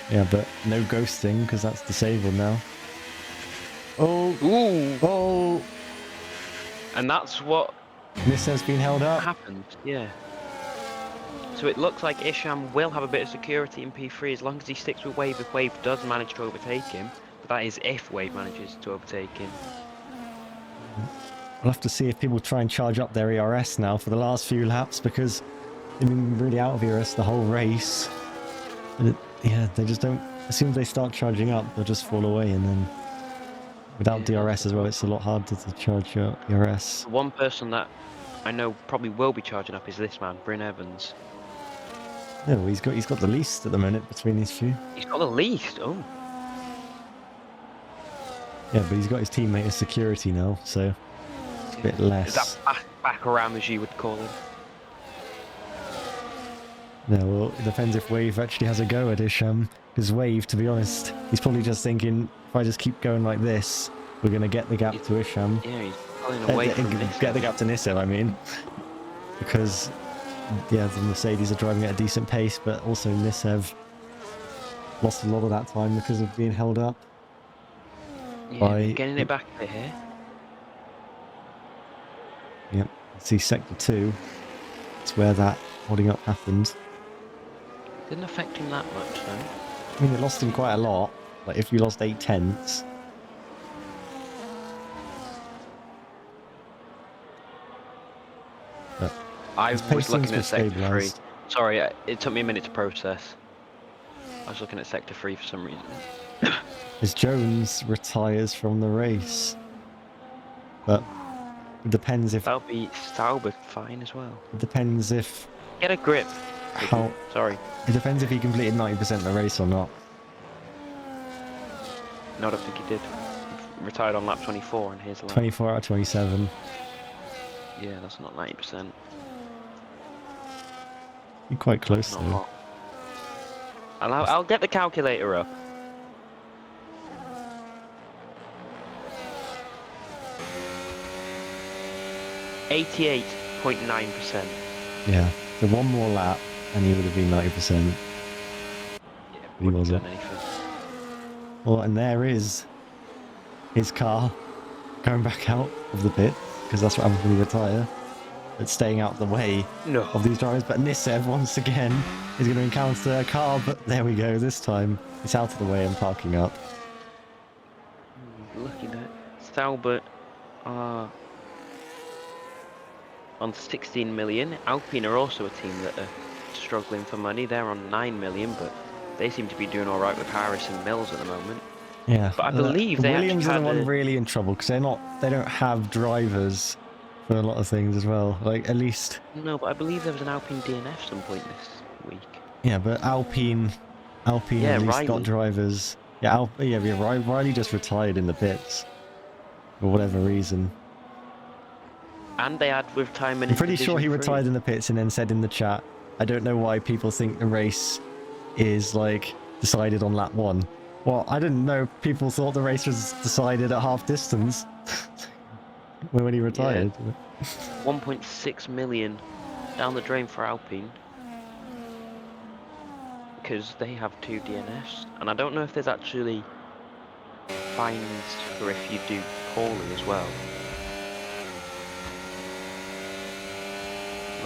Yeah, but no ghosting, because that's disabled now. Oh! Ooh! Oh! And that's what... Nissev's been held up. Happened, yeah. So it looks like Isham will have a bit of security in P3 as long as he sticks with Wave if Wave does manage to overtake him. But that is if Wave manages to overtake him. I'll have to see if people try and charge up their ERS now for the last few laps because they've been really out of ERS the whole race. And yeah, they just don't... As soon as they start charging up, they'll just fall away and then... Without DRS as well, it's a lot harder to charge your ERS. One person that I know probably will be charging up is this man, Bryn Evans. Yeah, well, he's got the least at the minute between these few. He's got the least? Oh. Yeah, but he's got his teammate as security now, so... It's a bit less. Is that back around as you would call him? No, well, it depends if Wave actually has a go at Isham. Because Wave, to be honest, he's probably just thinking, if I just keep going like this, we're going to get the gap to Isham. Yeah, he's pulling away from Nissev. Get the gap to Nissev, I mean. Because, yeah, the Mercedes are driving at a decent pace, but also Nissev lost a lot of that time because of being held up. Yeah, getting it back a bit here. Yep, see Sector 2. It's where that holding up happened. Didn't affect him that much, though. I mean, it lost him quite a lot. Like, if you lost 8 tenths. I was looking at Sector 3. Sorry, it took me a minute to process. I was looking at Sector 3 for some reason. As Jones retires from the race. But it depends if... That'll be Sauber fine as well. It depends if... Get a grip. Sorry. It depends if he completed 90% of the race or not. No, I don't think he did. He retired on lap 24 and here's lap. 24 out of 27. Yeah, that's not 90%. You're quite close though. I'll get the calculator up. %88.9%. Yeah, so one more lap and he would have been 90%. Yeah, he wasn't. Well, and there is his car going back out of the pit, because that's what happens when you retire. It's staying out of the way of these drivers. But Nissev, once again, is going to encounter a car, but there we go. This time, it's out of the way and parking up. Looking at Sauber on 16 million. Alpine are also a team that are struggling for money. They're on 9 million, but they seem to be doing all right with Harris and Mills at the moment. Yeah, But I believe they Williams actually are the had one a... really in trouble because they don't have drivers for a lot of things as well. Like at least, No, but I believe there was an Alpine DNF some point this week. yeah, but Alpine Yeah, at least got Riley. drivers. Yeah, Riley just retired in the pits for whatever reason. And they had retirement I'm in pretty sure Division he 3. retired in the pits and then said in the chat, "I don't know why people think the race is like decided on lap 1." Well, I didn't know people thought the race was decided at half distance when he Yeah, retired. 1.6 million down the drain for Alpine. Because they have 2 DNFs. And I don't know if there's actually fines for if you do poorly as well.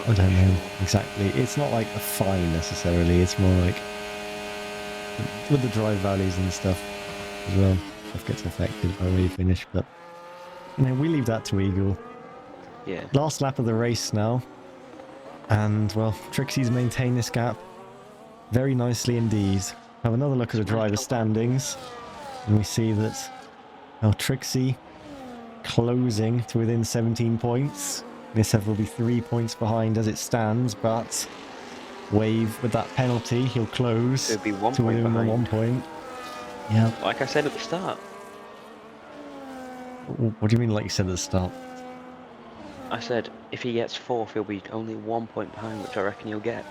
I don't know exactly. It's not like a fine necessarily. It's more like with the drive values and stuff as well. Stuff gets affected by where you finish, but we leave that to Eagle. Yeah. Last lap of the race now, and well, Trixie's maintained this gap very nicely indeed. Have another look at the driver standings, and we see that Trixie closing to within 17 points. Nissev will be 3 points behind as it stands, but Wave with that penalty, he'll close It'd be 1 to point within behind. 1 point. Yeah. Like I said at the start. What do you mean, like you said at the start? I said if he gets 4th, he'll be only 1 point behind, which I reckon he'll get.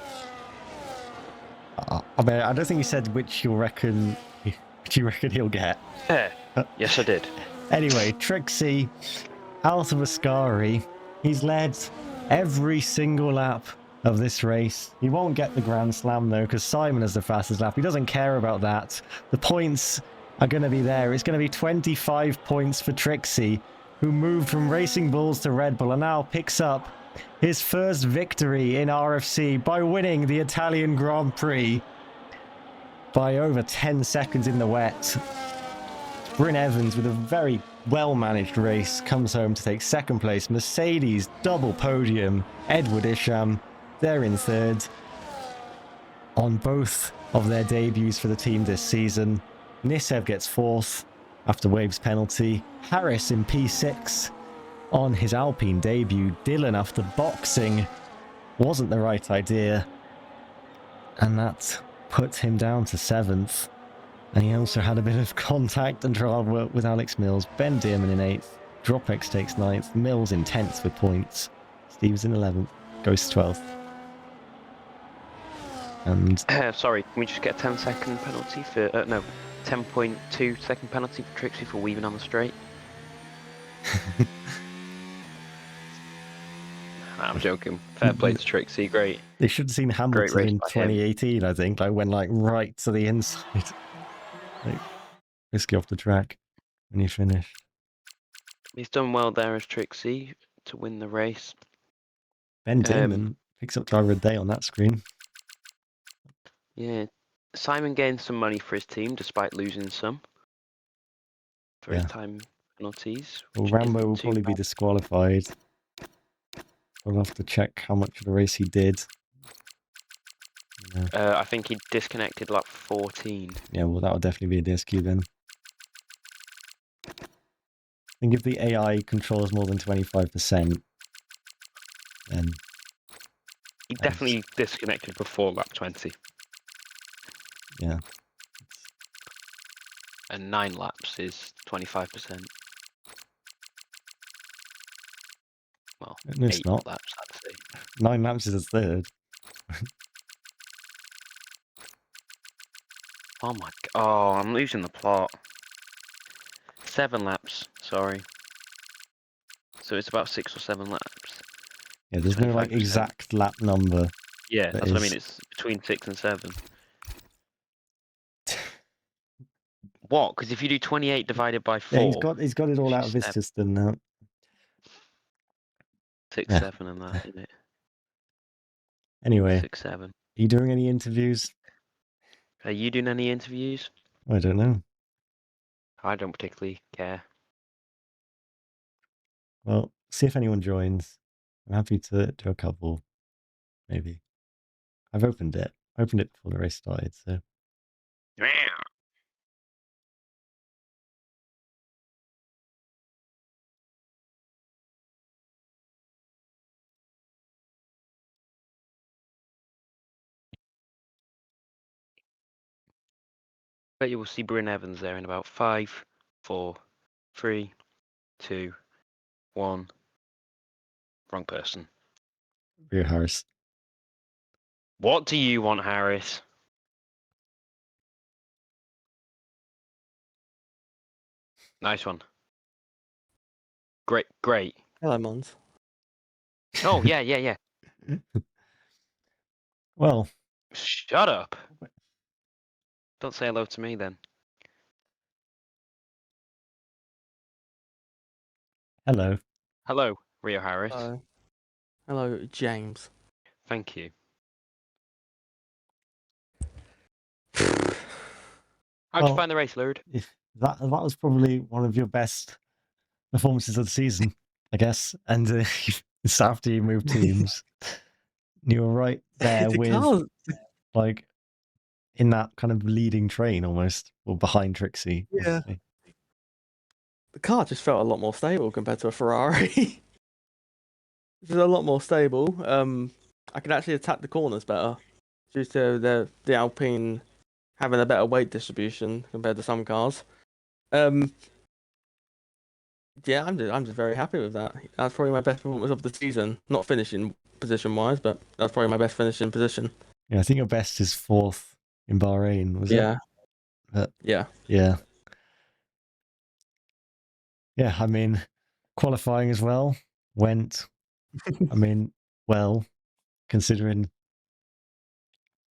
I mean, I don't think you said which you reckon he'll get. Yes, I did. Anyway, Trixie out of Ascari. He's led every single lap of this race. He won't get the Grand Slam though, because Simon has the fastest lap. He doesn't care about that. The points are going to be there. It's going to be 25 points for Trixie, who moved from Racing Bulls to Red Bull and now picks up his first victory in RFC by winning the Italian Grand Prix by over 10 seconds in the wet. Bryn Evans, with a very well-managed race, comes home to take second place. Mercedes, double podium. Edward Isham, they're in third on both of their debuts for the team this season. Nissev gets fourth after Wave's penalty. Harris in P6 on his Alpine debut. Dylan, after boxing, wasn't the right idea, and that put him down to 7th. And he also had a bit of contact and trial work with Alex Mills. Ben Dearman in 8th. Dropex takes 9th. Mills in 10th with points. Steve's in 11th. Goes 12th. And Sorry, can we just get a 10-second penalty for... no, 10.2 second penalty for Trixie for weaving on the straight? I'm joking. Fair play to Trixie, great. They should have seen Hamilton in 2018, I think. Like, went like right to the inside. Like, risky off the track when he finished. He's done well there as Trixie to win the race. Ben Damon picks up driver of the day on that screen. Yeah. Simon gained some money for his team despite losing some for his time penalties. Well, Rambo will probably be disqualified. We'll have to check how much of the race he did. I think he disconnected like 14. Yeah, well, that'll definitely be a DSQ then. I think if the AI controls more than 25%, then... He definitely disconnected before lap 20. Yeah. And 9 laps is 25%. Well, no, it's 8 not. laps, I'd say. 9 laps is a third. Oh my god. Oh, I'm losing the plot. 7 laps, sorry. So it's about 6 or 7 laps. Yeah, there's no like exact lap number. Yeah, that's what I mean. It's between 6 and 7. What? Because if you do 28 divided by 4... Yeah, he's got it all out of his system now. 6, 7 and that, isn't it? Anyway. 6, 7. Are you doing any interviews? Are you doing any interviews? I don't know. I don't particularly care. Well, see if anyone joins. I'm happy to do a couple, maybe. I've opened it. I opened it before the race started, so... Bet you will see Bryn Evans there in about 5, 4, 3, 2, 1. Wrong person. Rio Harris. What do you want, Harris? Nice one. Great. Hello, Mons. Oh, yeah. Well, Shut up. Don't say hello to me then. hello. Hello, Rio Harris. Hello, James. Thank you. How'd you Well, find the race, Lord? That was probably one of your best performances of the season, I guess. And it's after you moved teams. You were right there The with, car- like, in that kind of leading train almost, or behind Trixie. Yeah. obviously. The car just felt a lot more stable compared to a Ferrari. It's a lot more stable. I can actually attack the corners better due to the Alpine having a better weight distribution compared to some cars. Yeah, I'm just very happy with that. That's probably my best performance of the season. Not finishing position wise, but that's probably my best finishing position. Yeah, I think your best is 4th in Bahrain, was Yeah. it? Yeah. Yeah. Yeah, I mean, qualifying as well went, well, considering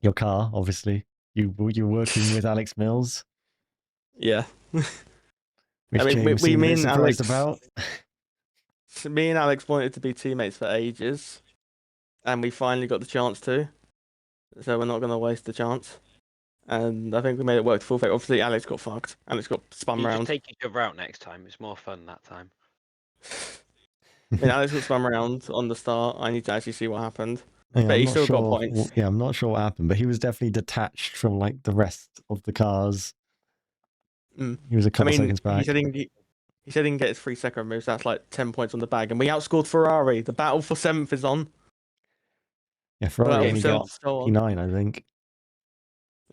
your car, obviously. You're working with Alex Mills, Yeah. which I mean, James we seemed a me bit and surprised Alex about. me and Alex wanted to be teammates for ages, and we finally got the chance to. So we're not going to waste the chance. And I think we made it work to full effect. Obviously, Alex got fucked. Alex got spun You just around. take each other out next time. It's more fun that time. I mean, Alex got spun around on the start. I need to actually see what happened. Yeah, But I'm he not still got sure. points. Yeah, I'm not sure what happened, but he was definitely detached from like the rest of the cars. Mm. He was a couple seconds back. He said he said he can get his 3-second moves. That's like 10 points on the bag. And we outscored Ferrari. The battle for 7th is on. Yeah, Ferrari Battle only for 7th got is still on. P9, I think.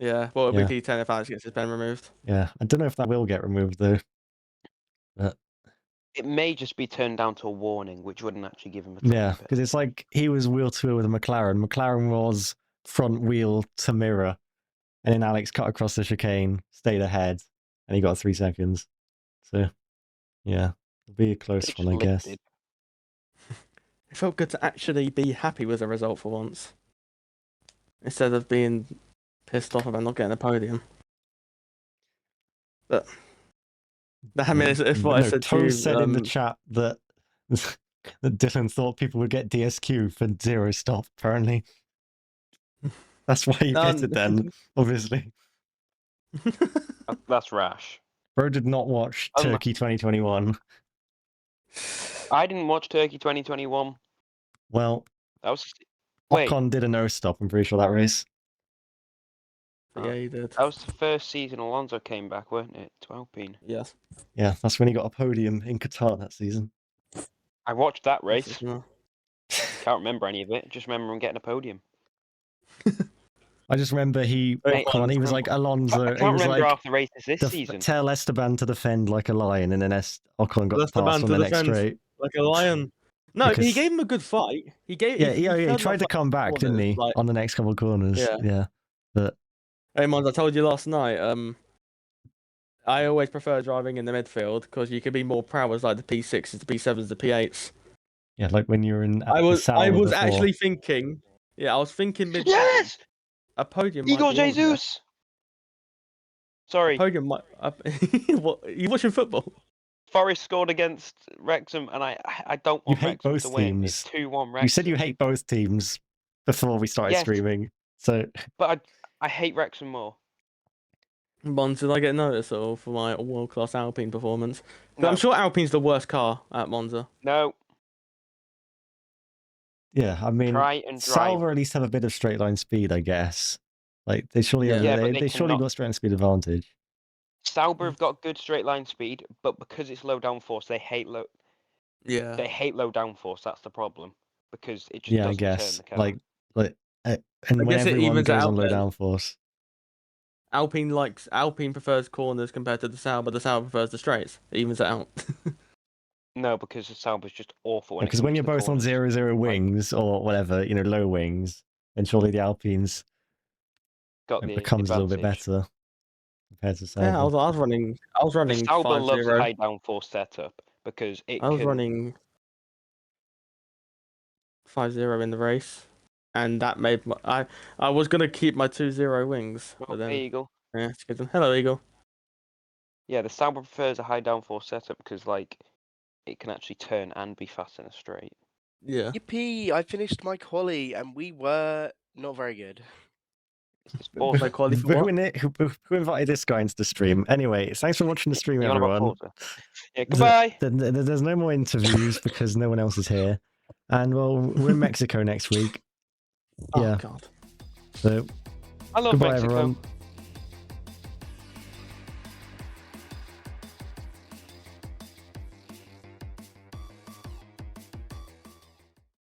Yeah, well, it'll Yeah. be P10 if Alex gets his pen removed. Yeah, I don't know if that will get removed though. But It may just be turned down to a warning, which wouldn't actually give him a yeah, time. because it's like he was wheel to wheel with a McLaren. McLaren was front wheel to mirror, and then Alex cut across the chicane, stayed ahead, and he got 3 seconds. So yeah, it'll be a close It one, just I guess. lifted. It felt good to actually be happy with the result for once, instead of being pissed off about not getting a podium. But I mean, it's what I said to Toe you. said in the chat that that Dylan thought people would get DSQ for 0 stop. Apparently, that's why he pitted then. Obviously, That's rash. bro did not watch Turkey 2021. I didn't watch Turkey 2021. Well, That was wait. Ocon did a no stop. I'm pretty sure that race. Yeah, he did. That was the first season Alonso came back, weren't it? To Alpine. Yes. Yeah, that's when he got a podium in Qatar that season. I watched that race. This is not- Can't remember any of it. Just remember him getting a podium. I just remember he Wait, Ocon. He was like Alonso. I He can't was remember like half the races this season. tell Esteban to defend like a lion, and then Ocon got That's the past man on to the next defend straight. like a lion. No, Because- he gave him a good fight. He He tried to come back, didn't he? Like, On the next couple of corners. Yeah. But hey, Mons, I told you last night. I always prefer driving in the midfield because you can be more prowess like the P6s, the P7s, the P8s. yeah, like when you were in I was before. actually thinking. Yeah, I was thinking mid. Yes! A podium. Igor might be on here. Jesus! Sorry. A podium might. What? Are you watching football? Forest scored against Wrexham, and I don't You want hate Wrexham both to win. teams. It's 2-1 Wrexham. You said you hate both teams before we started Yes. streaming. So, But I hate Wrexham more. Mons, did I get noticed at all for my world-class Alpine performance? 'Cause No. I'm sure Alpine's the worst car at Monza. No. yeah, I mean, Try and drive. Sauber at least have a bit of straight line speed, I guess. Like they surely Yeah. have, Yeah, but they they surely cannot- got straight line speed advantage. Sauber have got good straight line speed, but because it's low downforce, they hate low downforce. That's the problem, because it just Yeah, I doesn't turn guess. the car. And when guess it everyone evens goes out on low then. downforce. Alpine prefers corners compared to the Sauber. The Sauber prefers the straights. It evens it out. No, because the Sauber's just awful. When it Because comes when you're to the both on corners. 0-0 wings or whatever, low wings, then surely the Alpines Got it the becomes a little bit advantage. better compared to Yeah, I Sauber. was running The Sauber loves a 5-0. high downforce setup because it I was can. running 5-0 in the race, and that made I was gonna keep my 2-0 wings, Oh, but then hey, Eagle. yeah, it's good. Hello, Eagle. Yeah, the Sauber prefers a high downforce setup because like it can actually turn and be fast in a straight. Yeah. Yippee! I finished my quali, and we were not very good. It's just Forza. My quali for what? Ruin it. Who invited this guy into the stream? Anyway, thanks for watching the stream, You on about everyone. Forza? Yeah, goodbye. There's no more interviews because no one else is here. And well, we're in Mexico next week. Oh Yeah. God. So I love goodbye, Mexico. everyone.